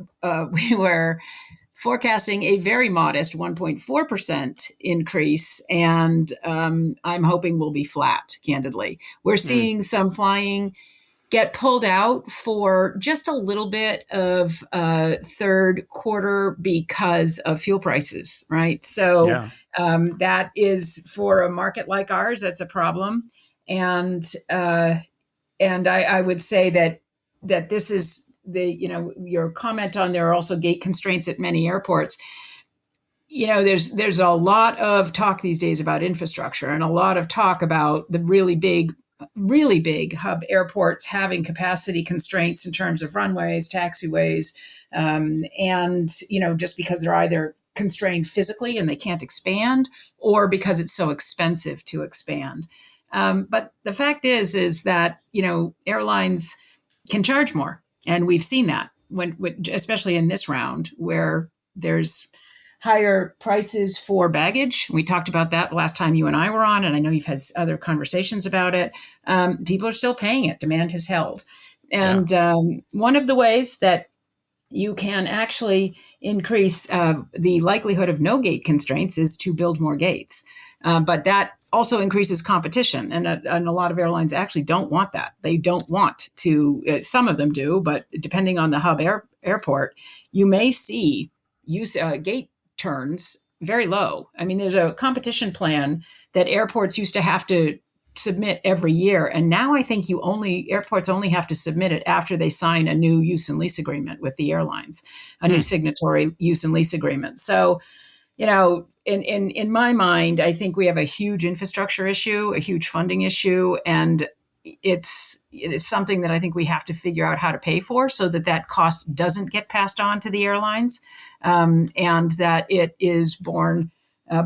forecasting a very modest 1.4% increase, and I'm hoping we'll be flat. Candidly, we're seeing some flying get pulled out for just a little bit of third quarter because of fuel prices, right? So that is, for a market like ours, that's a problem. And I would say that this is your comment on there are also gate constraints at many airports. there's a lot of talk these days about infrastructure and a lot of talk about the really big hub airports having capacity constraints in terms of runways, taxiways, and just because they're either constrained physically and they can't expand, or because it's so expensive to expand. But the fact is that airlines can charge more, and we've seen that especially in this round where there's higher prices for baggage. We talked about that last time you and I were on, and I know you've had other conversations about it. People are still paying it. Demand has held. And one of the ways that you can actually increase the likelihood of no gate constraints is to build more gates. But that also increases competition. And a lot of airlines actually don't want that. They don't want to, some of them do, but depending on the hub airport, you may see gate turns very low. I mean, there's a competition plan that airports used to have to submit every year. And now I think airports only have to submit it after they sign a new use and lease agreement with the airlines, a new signatory use and lease agreement. So, in my mind, I think we have a huge infrastructure issue, a huge funding issue, and it is something that I think we have to figure out how to pay for so that cost doesn't get passed on to the airlines, and that it is borne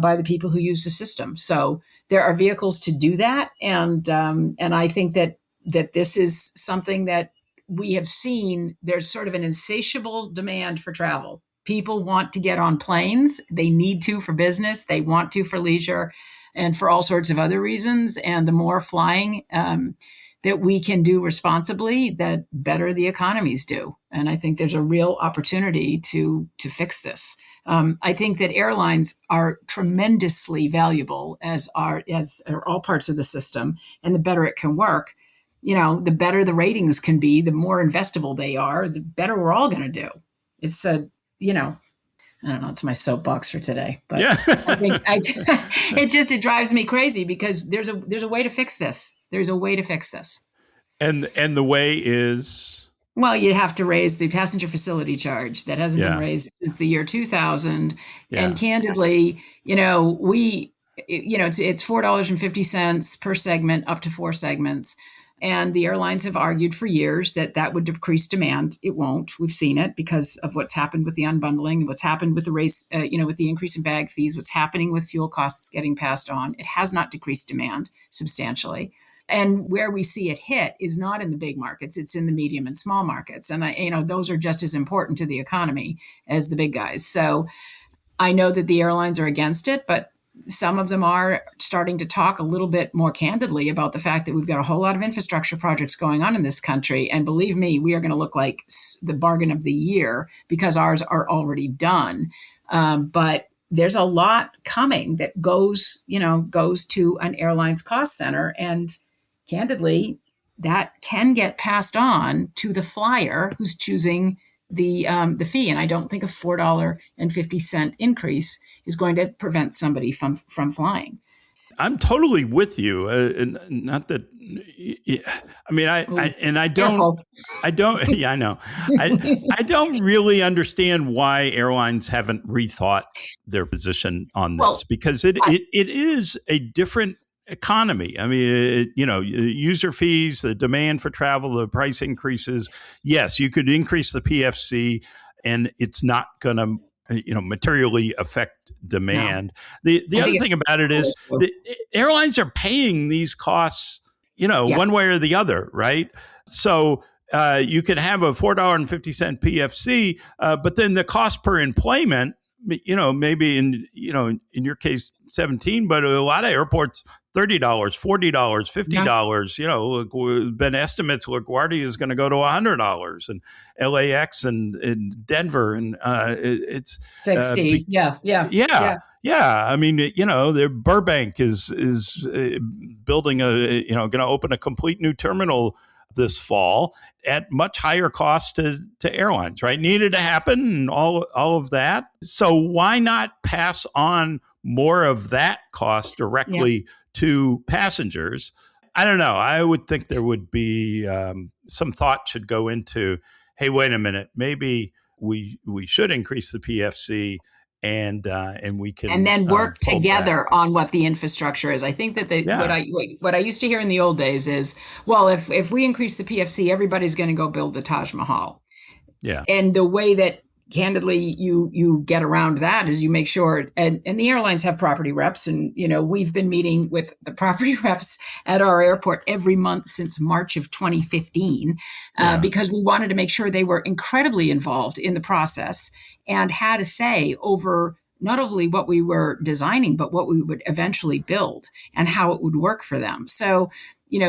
by the people who use the system. So there are vehicles to do that, and I think that this is something that we have seen. There's sort of an insatiable demand for travel. People want to get on planes. They need to for business. They want to for leisure and for all sorts of other reasons. And the more flying that we can do responsibly, the better the economies do. And I think there's a real opportunity to fix this. I think that airlines are tremendously valuable as are all parts of the system. And the better it can work, the better the ratings can be, the more investable they are, the better we're all going to do. It's I don't know, it's my soapbox for today, but yeah. I think it drives me crazy because there's a way to fix this. There's a way to fix this. And the way is? Well, you have to raise the passenger facility charge that hasn't been raised since the year 2000. Yeah. And candidly, it's $4.50 per segment up to 4 segments. And the airlines have argued for years that would decrease demand. It won't. We've seen it because of what's happened with the unbundling, what's happened with the race, with the increase in bag fees, what's happening with fuel costs getting passed on. It has not decreased demand substantially. And where we see it hit is not in the big markets. It's in the medium and small markets. And those are just as important to the economy as the big guys. So I know that the airlines are against it, but some of them are starting to talk a little bit more candidly about the fact that we've got a whole lot of infrastructure projects going on in this country. And believe me, we are going to look like the bargain of the year because ours are already done. But there's a lot coming that goes to an airline's cost center. And candidly, that can get passed on to the flyer who's choosing the fee. And I don't think a $4.50 increase is going to prevent somebody from flying. I'm totally with you. Not that, I mean, I don't, yeah, I know. I don't really understand why airlines haven't rethought their position on this because it is a different economy. I mean, user fees, the demand for travel, the price increases. Yes, you could increase the PFC and it's not going to materially affect demand. No. The other thing about it is the airlines are paying these costs, one way or the other, right? So you can have a $4.50 PFC, but then the cost per enplanement, maybe in your case, 17, but a lot of airports, $30, $40, $50, been estimates LaGuardia is going to go to $100 and LAX and Denver. And it's 60. Yeah. I mean, the Burbank is building going to open a complete new terminal this fall at much higher cost to airlines, right? Needed to happen and all of that. So why not pass on more of that cost directly to passengers? I don't know. I would think there would be some thought should go into, hey, wait a minute, maybe we should increase the PFC and we can and then work pull together back. on what the infrastructure is. I think that Yeah. what I used to hear in the old days is, well, if we increase the PFC, everybody's going to go build the Taj Mahal. Yeah. And the way that candidly you get around that is you make sure, and the airlines have property reps, and we've been meeting with the property reps at our airport every month since March of 2015 because we wanted to make sure they were incredibly involved in the process and had a say over not only what we were designing, but what we would eventually build and how it would work for them. So,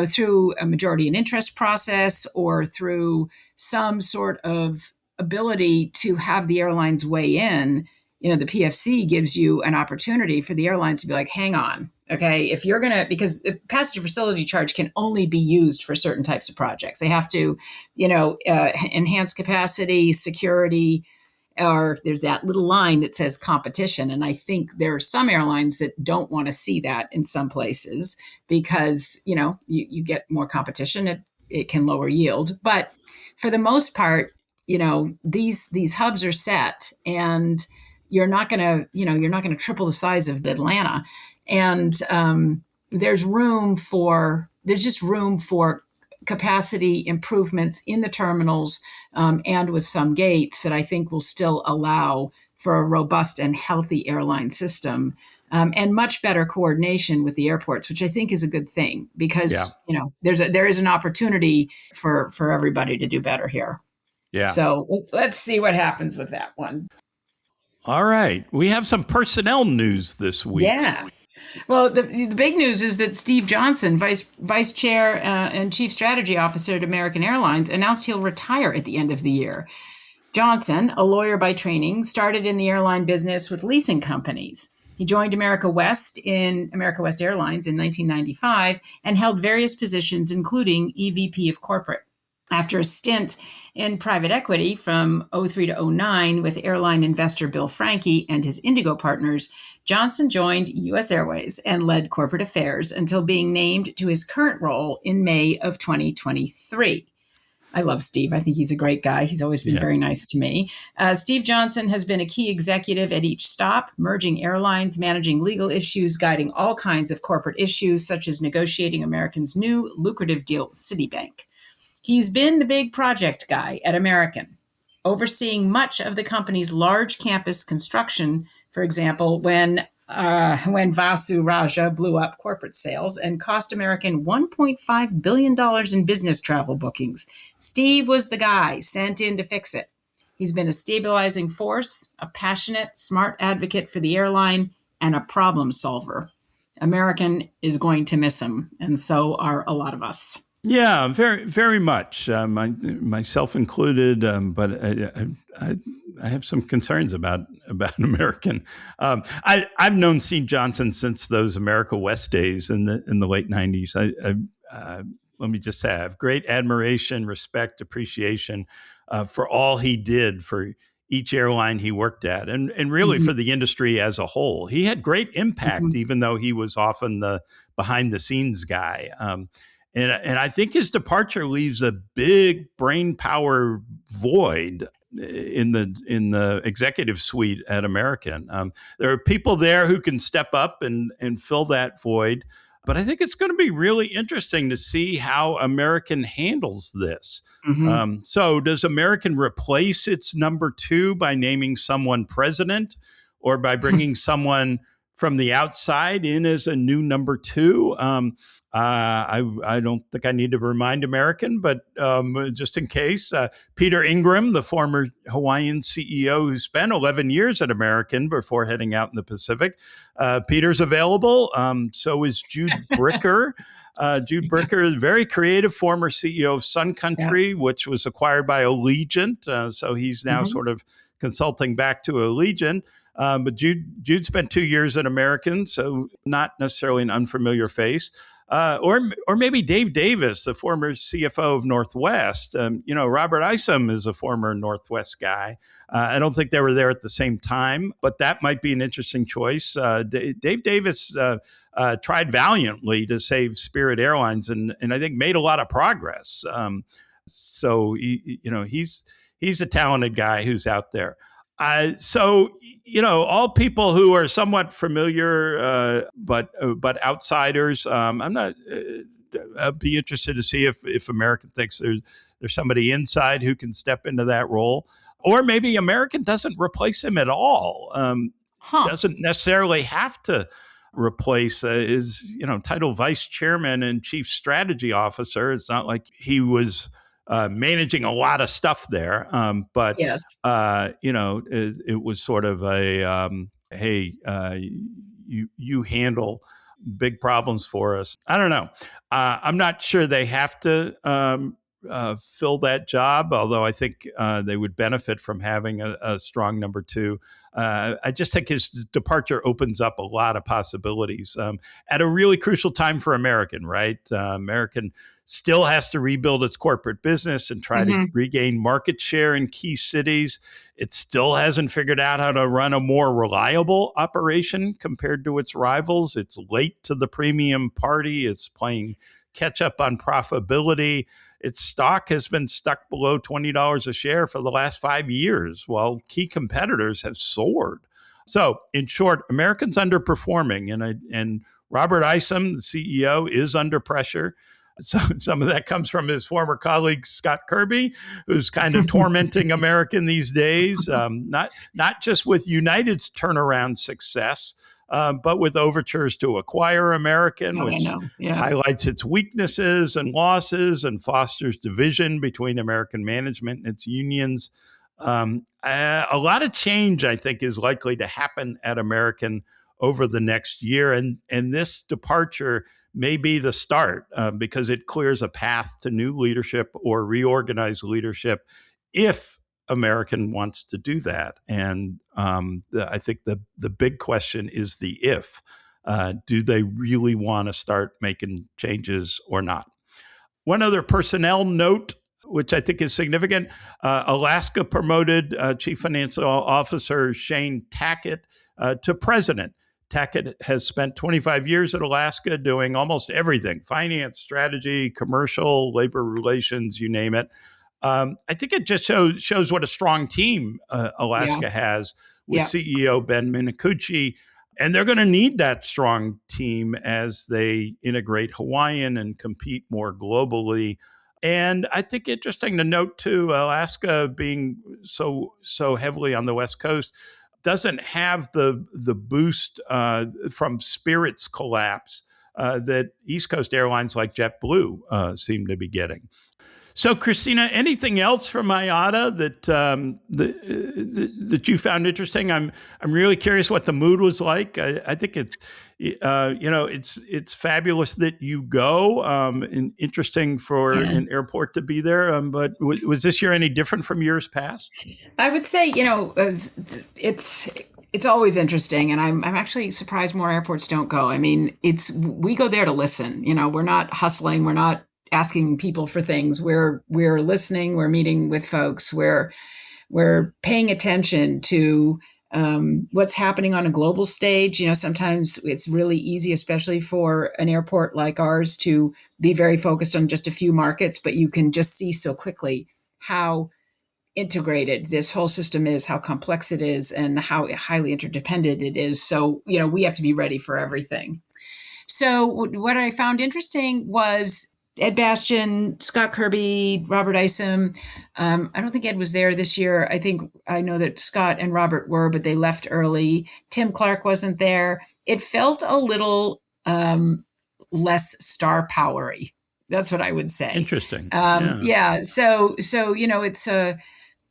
through a majority and interest process or through some sort of ability to have the airlines weigh in, the PFC gives you an opportunity for the airlines to be like, hang on, okay, if you're going to, because the passenger facility charge can only be used for certain types of projects. They have to, enhance capacity, security, or there's that little line that says competition. And I think there are some airlines that don't want to see that in some places because, you get more competition, it can lower yield. But for the most part, these hubs are set and you're not going to triple the size of Atlanta. And there's just room for capacity improvements in the terminals and with some gates that I think will still allow for a robust and healthy airline system and much better coordination with the airports, which I think is a good thing because, there is an opportunity for everybody to do better here. Yeah. So let's see what happens with that one. All right. We have some personnel news this week. Yeah. Well, the big news is that Steve Johnson, vice chair and chief strategy officer at American Airlines, announced he'll retire at the end of the year. Johnson, a lawyer by training, started in the airline business with leasing companies. He joined America West Airlines in 1995 and held various positions, including EVP of Corporate. After a stint in private equity from 2003 to 2009 with airline investor Bill Franke and his Indigo partners, Johnson joined U.S. Airways and led corporate affairs until being named to his current role in May of 2023. I love Steve. I think he's a great guy. He's always been very nice to me. Steve Johnson has been a key executive at each stop, merging airlines, managing legal issues, guiding all kinds of corporate issues, such as negotiating American's new lucrative deal with Citibank. He's been the big project guy at American, overseeing much of the company's large campus construction, for example, when Vasu Raja blew up corporate sales and cost American $1.5 billion in business travel bookings. Steve was the guy sent in to fix it. He's been a stabilizing force, a passionate, smart advocate for the airline, and a problem solver. American is going to miss him, and so are a lot of us. Yeah, very, very much, myself included. But I have some concerns about American. I've known Steve Johnson since those America West days in the late '90s. Let me just say, I have great admiration, respect, appreciation for all he did for each airline he worked at, and really for the industry as a whole. He had great impact, even though he was often the behind the scenes guy. And I think his departure leaves a big brain power void in the executive suite at American. There are people there who can step up and fill that void. But I think it's going to be really interesting to see how American handles this. So does American replace its number two by naming someone president or by bringing someone from the outside in as a new number two? I don't think I need to remind American, but just in case, Peter Ingram, the former Hawaiian CEO who spent 11 years at American before heading out in the Pacific, Peter's available. So is Jude Bricker. Jude Bricker is a very creative former CEO of Sun Country, which was acquired by Allegiant. So he's now sort of consulting back to Allegiant. But Jude spent 2 years at American, so not necessarily an unfamiliar face. Or maybe Dave Davis, the former CFO of Northwest. Robert Isom is a former Northwest guy. I don't think they were there at the same time, but that might be an interesting choice. Dave Davis tried valiantly to save Spirit Airlines and I think made a lot of progress. So he's a talented guy who's out there. So, all people who are somewhat familiar, but outsiders. I'm not. I'd be interested to see if American thinks there's somebody inside who can step into that role, or maybe American doesn't replace him at all. Doesn't necessarily have to replace his title vice chairman and chief strategy officer. It's not like he was managing a lot of stuff there, but Yes. it was sort of a hey, you handle big problems for us. I don't know. I'm not sure they have to fill that job, although I think they would benefit from having a strong number two. I just think his departure opens up a lot of possibilities at a really crucial time for American, right? American still has to rebuild its corporate business and try to regain market share in key cities. It still hasn't figured out how to run a more reliable operation compared to its rivals. It's late to the premium party. It's playing catch up on profitability. Its stock has been stuck below $20 a share for the last 5 years, while key competitors have soared. So, in short, American's underperforming, and Robert Isom, the CEO, is under pressure. So some of that comes from his former colleague, Scott Kirby, who's kind of tormenting American these days, not just with United's turnaround success, but with overtures to acquire American, which highlights its weaknesses and losses and fosters division between American management and its unions. A lot of change, I think, is likely to happen at American over the next year. And this departure may be the start because it clears a path to new leadership or reorganized leadership if American wants to do that. And I think the big question is the if. Do they really want to start making changes or not? One other personnel note, which I think is significant, Alaska promoted Chief Financial Officer Shane Tackett to president. Tackett has spent 25 years at Alaska doing almost everything: finance, strategy, commercial, labor relations, you name it. I think it just shows what a strong team Alaska has with CEO Ben Minicucci. And they're going to need that strong team as they integrate Hawaiian and compete more globally. And I think interesting to note, too, Alaska being so heavily on the West Coast doesn't have the boost from Spirit's collapse that East Coast airlines like JetBlue seem to be getting. So, Christina, anything else from IATA that you found interesting? I'm really curious what the mood was like. I think it's it's fabulous that you go, and interesting for an airport to be there. But was this year any different from years past? I would say it's always interesting, and I'm actually surprised more airports don't go. I mean, we go there to listen. We're not hustling. We're not asking people for things. We're listening. We're meeting with folks. We're paying attention to what's happening on a global stage. Sometimes it's really easy, especially for an airport like ours, to be very focused on just a few markets, but you can just see so quickly how integrated this whole system is, how complex it is, and how highly interdependent it is. So, we have to be ready for everything. So what I found interesting was Ed Bastian, Scott Kirby, Robert Isom. I don't think Ed was there this year. I know that Scott and Robert were, but they left early. Tim Clark wasn't there. It felt a little less star powery. That's what I would say. Interesting. So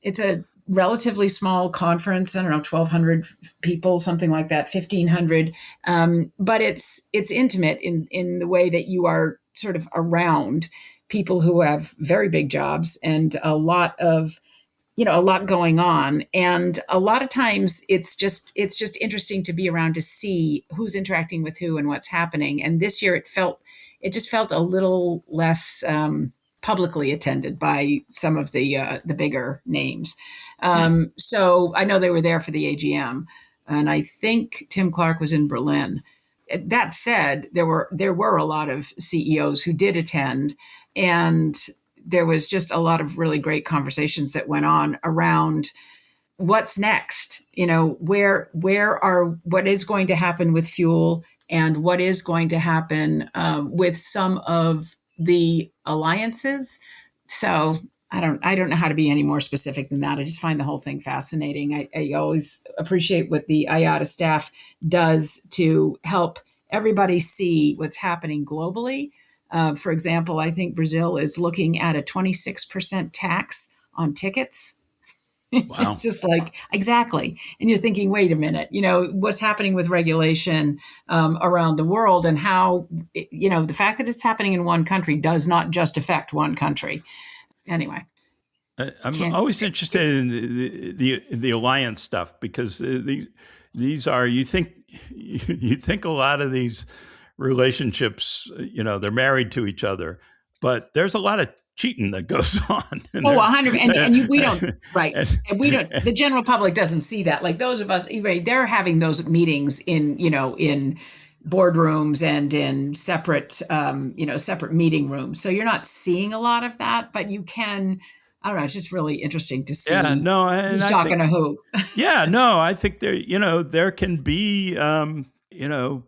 it's a relatively small conference. I don't know, 1,200 people, something like that, 1,500. But it's intimate in the way that you are sort of around people who have very big jobs and a lot going on. And a lot of times it's just interesting to be around to see who's interacting with who and what's happening. And this year it just felt a little less publicly attended by some of the bigger names. So I know they were there for the AGM, and I think Tim Clark was in Berlin. That said, there were a lot of CEOs who did attend, and there was just a lot of really great conversations that went on around what's next? What is going to happen with fuel, and what is going to happen with some of the alliances? So I don't know how to be any more specific than that. I just find the whole thing fascinating. I always appreciate what the IATA staff does to help everybody see what's happening globally. For example, I think Brazil is looking at a 26% tax on tickets. Wow. It's just like, exactly. And you're thinking, wait a minute, what's happening with regulation around the world, and how, the fact that it's happening in one country does not just affect one country. Anyway. I'm always interested in the alliance stuff, because these are, you think a lot of these relationships, they're married to each other, but there's a lot of cheating that goes on. 100. And we don't, right. And we don't, the general public doesn't see that. Like those of us, right, they're having those meetings in boardrooms and in separate meeting rooms. So you're not seeing a lot of that, but you can, I don't know, it's just really interesting to see who's talking to who. Yeah, no, I think there can be,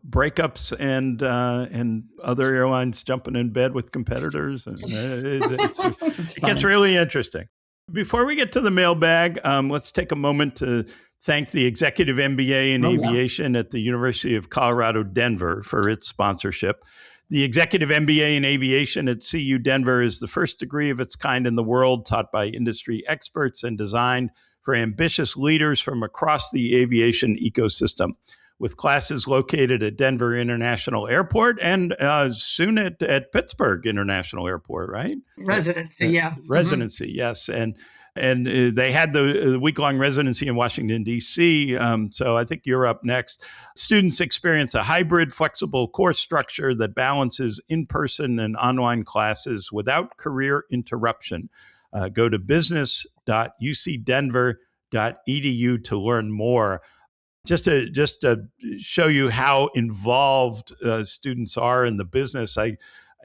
breakups and other airlines jumping in bed with competitors. And it gets really interesting. Before we get to the mailbag, let's take a moment to thank the Executive MBA in Aviation at the University of Colorado, Denver, for its sponsorship. The Executive MBA in Aviation at CU Denver is the first degree of its kind in the world, taught by industry experts and designed for ambitious leaders from across the aviation ecosystem. With classes located at Denver International Airport and soon at Pittsburgh International Airport, right? Residency, yeah. Residency, yes. And they had the week-long residency in Washington, D.C., so I think you're up next. Students experience a hybrid, flexible course structure that balances in-person and online classes without career interruption. Go to business.ucdenver.edu to learn more. Just to show you how involved students are in the business, I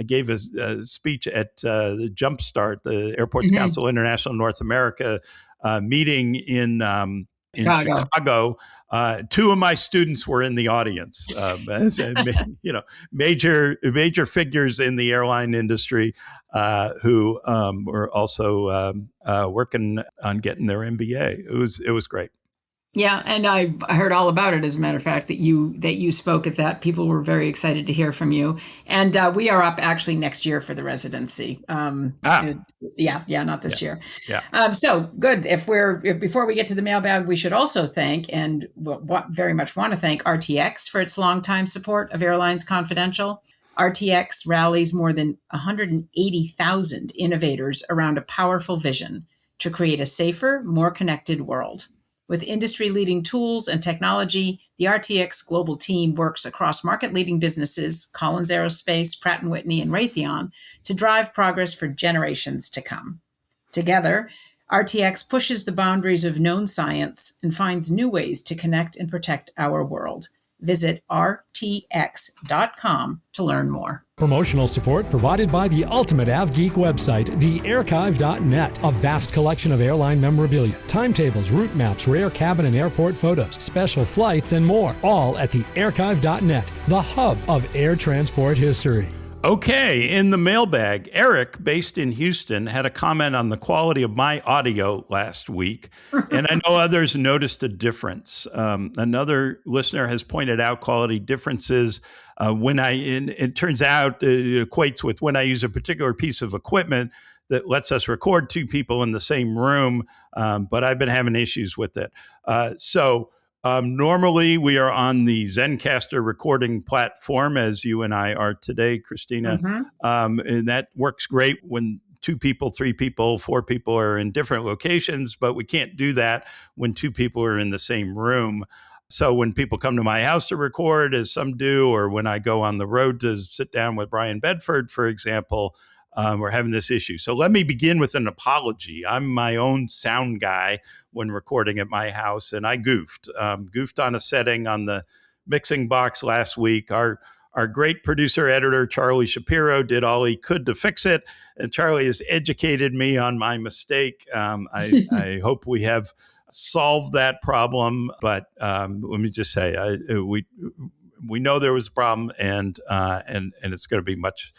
gave a speech at the Jumpstart, the Airports Council International North America meeting in Chicago. Two of my students were in the audience, major figures in the airline industry who were also working on getting their MBA. It was great. Yeah, and I heard all about it. As a matter of fact, that you spoke at that. People were very excited to hear from you, and we are up actually next year for the residency. Not this year. Yeah. So good. Before we get to the mailbag, we should also thank very much want to thank RTX for its longtime support of Airlines Confidential. RTX rallies more than 180,000 innovators around a powerful vision to create a safer, more connected world. With industry-leading tools and technology, the RTX global team works across market-leading businesses, Collins Aerospace, Pratt & Whitney, and Raytheon, to drive progress for generations to come. Together, RTX pushes the boundaries of known science and finds new ways to connect and protect our world. Visit rtx.com to learn more. Promotional support provided by the Ultimate AvGeek website, thearchive.net. A vast collection of airline memorabilia, timetables, route maps, rare cabin and airport photos, special flights, and more. All at thearchive.net, the hub of air transport history. Okay, in the mailbag, Eric, based in Houston, had a comment on the quality of my audio last week, and I know others noticed a difference. Another listener has pointed out quality differences it turns out it equates with when I use a particular piece of equipment that lets us record two people in the same room, but I've been having issues with it. Normally, we are on the Zencastr recording platform, as you and I are today, Christina. And that works great when 2 people, 3 people, 4 people are in different locations, but we can't do that when 2 people are in the same room. So when people come to my house to record, as some do, or when I go on the road to sit down with Brian Bedford, for example, we're having this issue. So let me begin with an apology. I'm my own sound guy when recording at my house, and I goofed on a setting on the mixing box last week. Our great producer editor, Charlie Shapiro, did all he could to fix it, and Charlie has educated me on my mistake. I hope we have solve that problem. But let me just say, we know there was a problem, and it's going to be much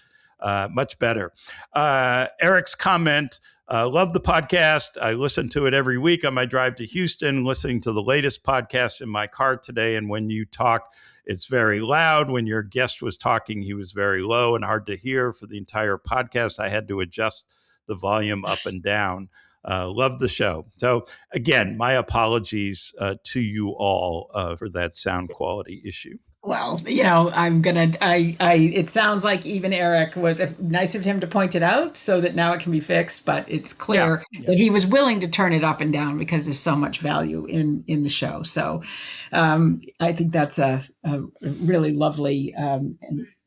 better. Eric's comment. Love the podcast. I listen to it every week on my drive to Houston, listening to the latest podcast in my car today. And when you talk, it's very loud. When your guest was talking, he was very low and hard to hear. For the entire podcast, I had to adjust the volume up and down. Love the show. So again, my apologies to you all for that sound quality issue. Well, it sounds like even Eric was nice of him to point it out so that now it can be fixed, but it's clear that he was willing to turn it up and down because there's so much value in the show. So I think that's a really lovely and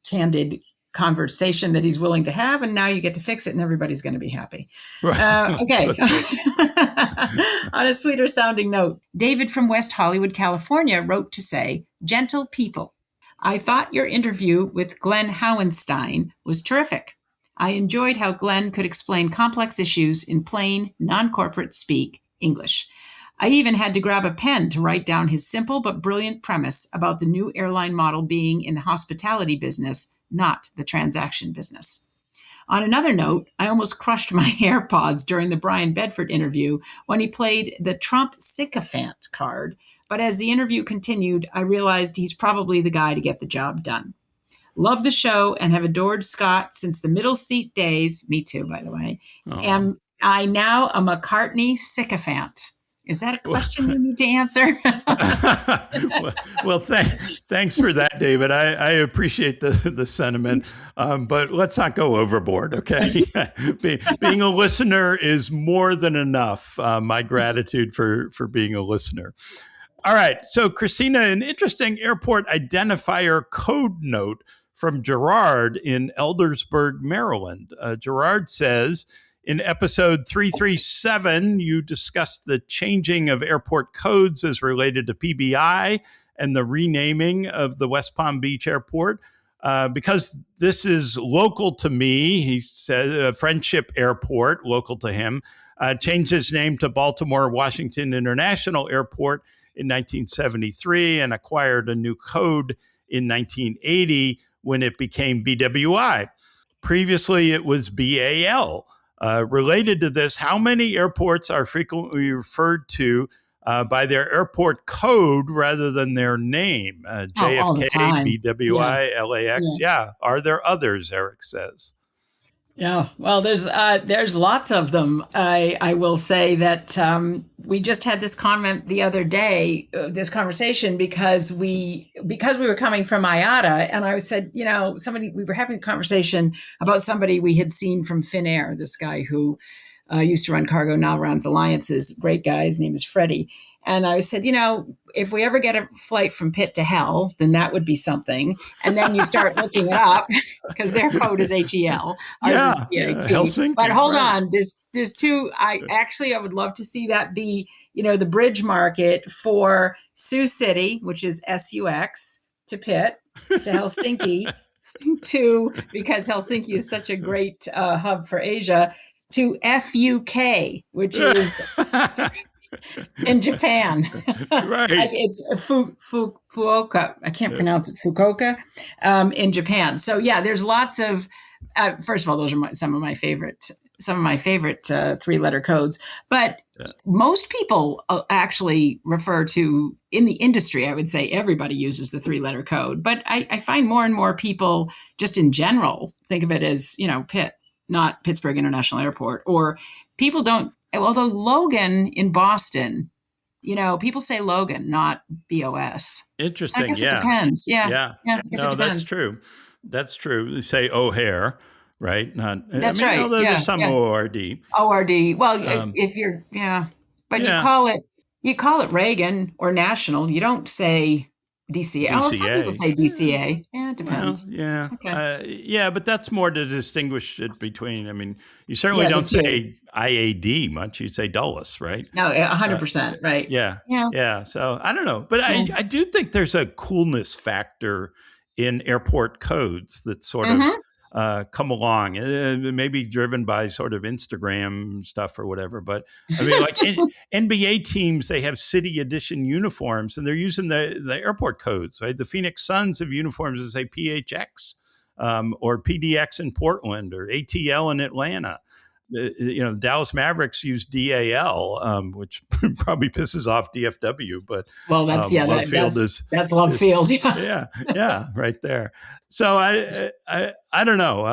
candid conversation that he's willing to have. And now you get to fix it and everybody's going to be happy. Right. Okay. On a sweeter sounding note, David from West Hollywood, California wrote to say, "Gentle people, I thought your interview with Glenn Howenstein was terrific. I enjoyed how Glenn could explain complex issues in plain, non-corporate speak English. I even had to grab a pen to write down his simple but brilliant premise about the new airline model being in the hospitality business, not the transaction business. On another note, I almost crushed my AirPods during the Brian Bedford interview when he played the Trump sycophant card, but as the interview continued, I realized he's probably the guy to get the job done. Love the show and have adored Scott since the middle seat days. Me too, by the way. Am I now a McCartney sycophant? Is that a question you need to answer?" well, thanks for that, David. I appreciate the sentiment, but let's not go overboard, okay? Being a listener is more than enough. My gratitude for being a listener. All right. So, Christina, an interesting airport identifier code note from Gerard in Eldersburg, Maryland. Gerard says, in episode 337, you discussed the changing of airport codes as related to PBI and the renaming of the West Palm Beach Airport. Because this is local to me, he said, Friendship Airport, local to him, changed its name to Baltimore Washington International Airport in 1973 and acquired a new code in 1980 when it became BWI. Previously, it was BAL. Related to this, how many airports are frequently referred to by their airport code rather than their name? JFK, BWI, LAX. Yeah. Are there others, Eric says? Yeah, well, there's lots of them. I will say that we just had this comment the other day, this conversation, because we were coming from IATA, and I said, we were having a conversation about somebody we had seen from Finnair, this guy who used to run cargo, now runs Alliances, great guy. His name is Freddie. And I said, if we ever get a flight from Pitt to hell, then that would be something. And then you start looking it up because their code is HEL. Ours is PIT. Helsinki. But hold on, there's two. I would love to see that be, the bridge market for Sioux City, which is SUX, to Pitt, to Helsinki, because Helsinki is such a great hub for Asia, to FUK, which is in Japan. Right. It's Fukuoka. I can't pronounce it. Fukuoka, in Japan. So yeah, there's lots of. First of all, those are some of my favorite three-letter codes. But most people actually refer to, in the industry, I would say everybody uses the three-letter code. But I find more and more people, just in general, think of it as Pitt, not Pittsburgh International Airport, or people don't. Although Logan in Boston, people say Logan, not BOS. Interesting. I guess it depends. Yeah. I guess it depends. That's true. They say O'Hare, right? That's right. Although there's some ORD. ORD. Well, if you're, but you call it Reagan or National. You don't say DCA. Oh, some people say DCA. Yeah, it depends. Well, okay. But that's more to distinguish it between. You certainly don't say IAD much. You say Dulles, right? No, 100%, right? Yeah. So I don't know, but I do think there's a coolness factor in airport codes that sort of come along. Maybe driven by sort of Instagram stuff or whatever. But I mean, like NBA teams, they have city edition uniforms, and they're using the airport codes. Right? The Phoenix Suns have uniforms that say PHX or PDX in Portland or ATL in Atlanta. The Dallas Mavericks use DAL, which probably pisses off DFW, but that's Love Field that's Love Field, yeah, right there. So I don't know.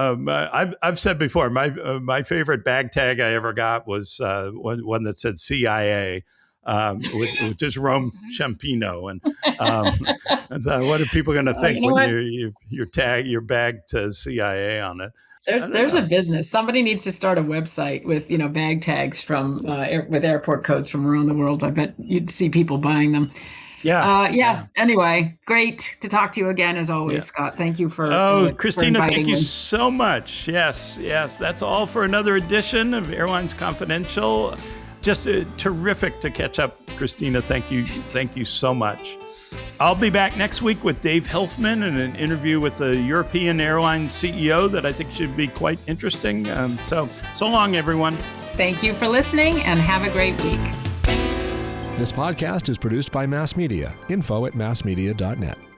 I've said before my favorite bag tag I ever got was one that said CIA. Which is Rome Champino, and what are people going to think when you tag your bag says CIA on it? There's a business. Somebody needs to start a website with bag tags from with airport codes from around the world. I bet you'd see people buying them. Yeah. Anyway, great to talk to you again as always, Scott. Thank you for Christina, for thank you me. so much. Yes. That's all for another edition of Airlines Confidential. Just terrific to catch up, Christina. Thank you so much. I'll be back next week with Dave Helfman and an interview with the European airline CEO that I think should be quite interesting. So long, everyone. Thank you for listening, and have a great week. This podcast is produced by Mass Media. Info@massmedia.net.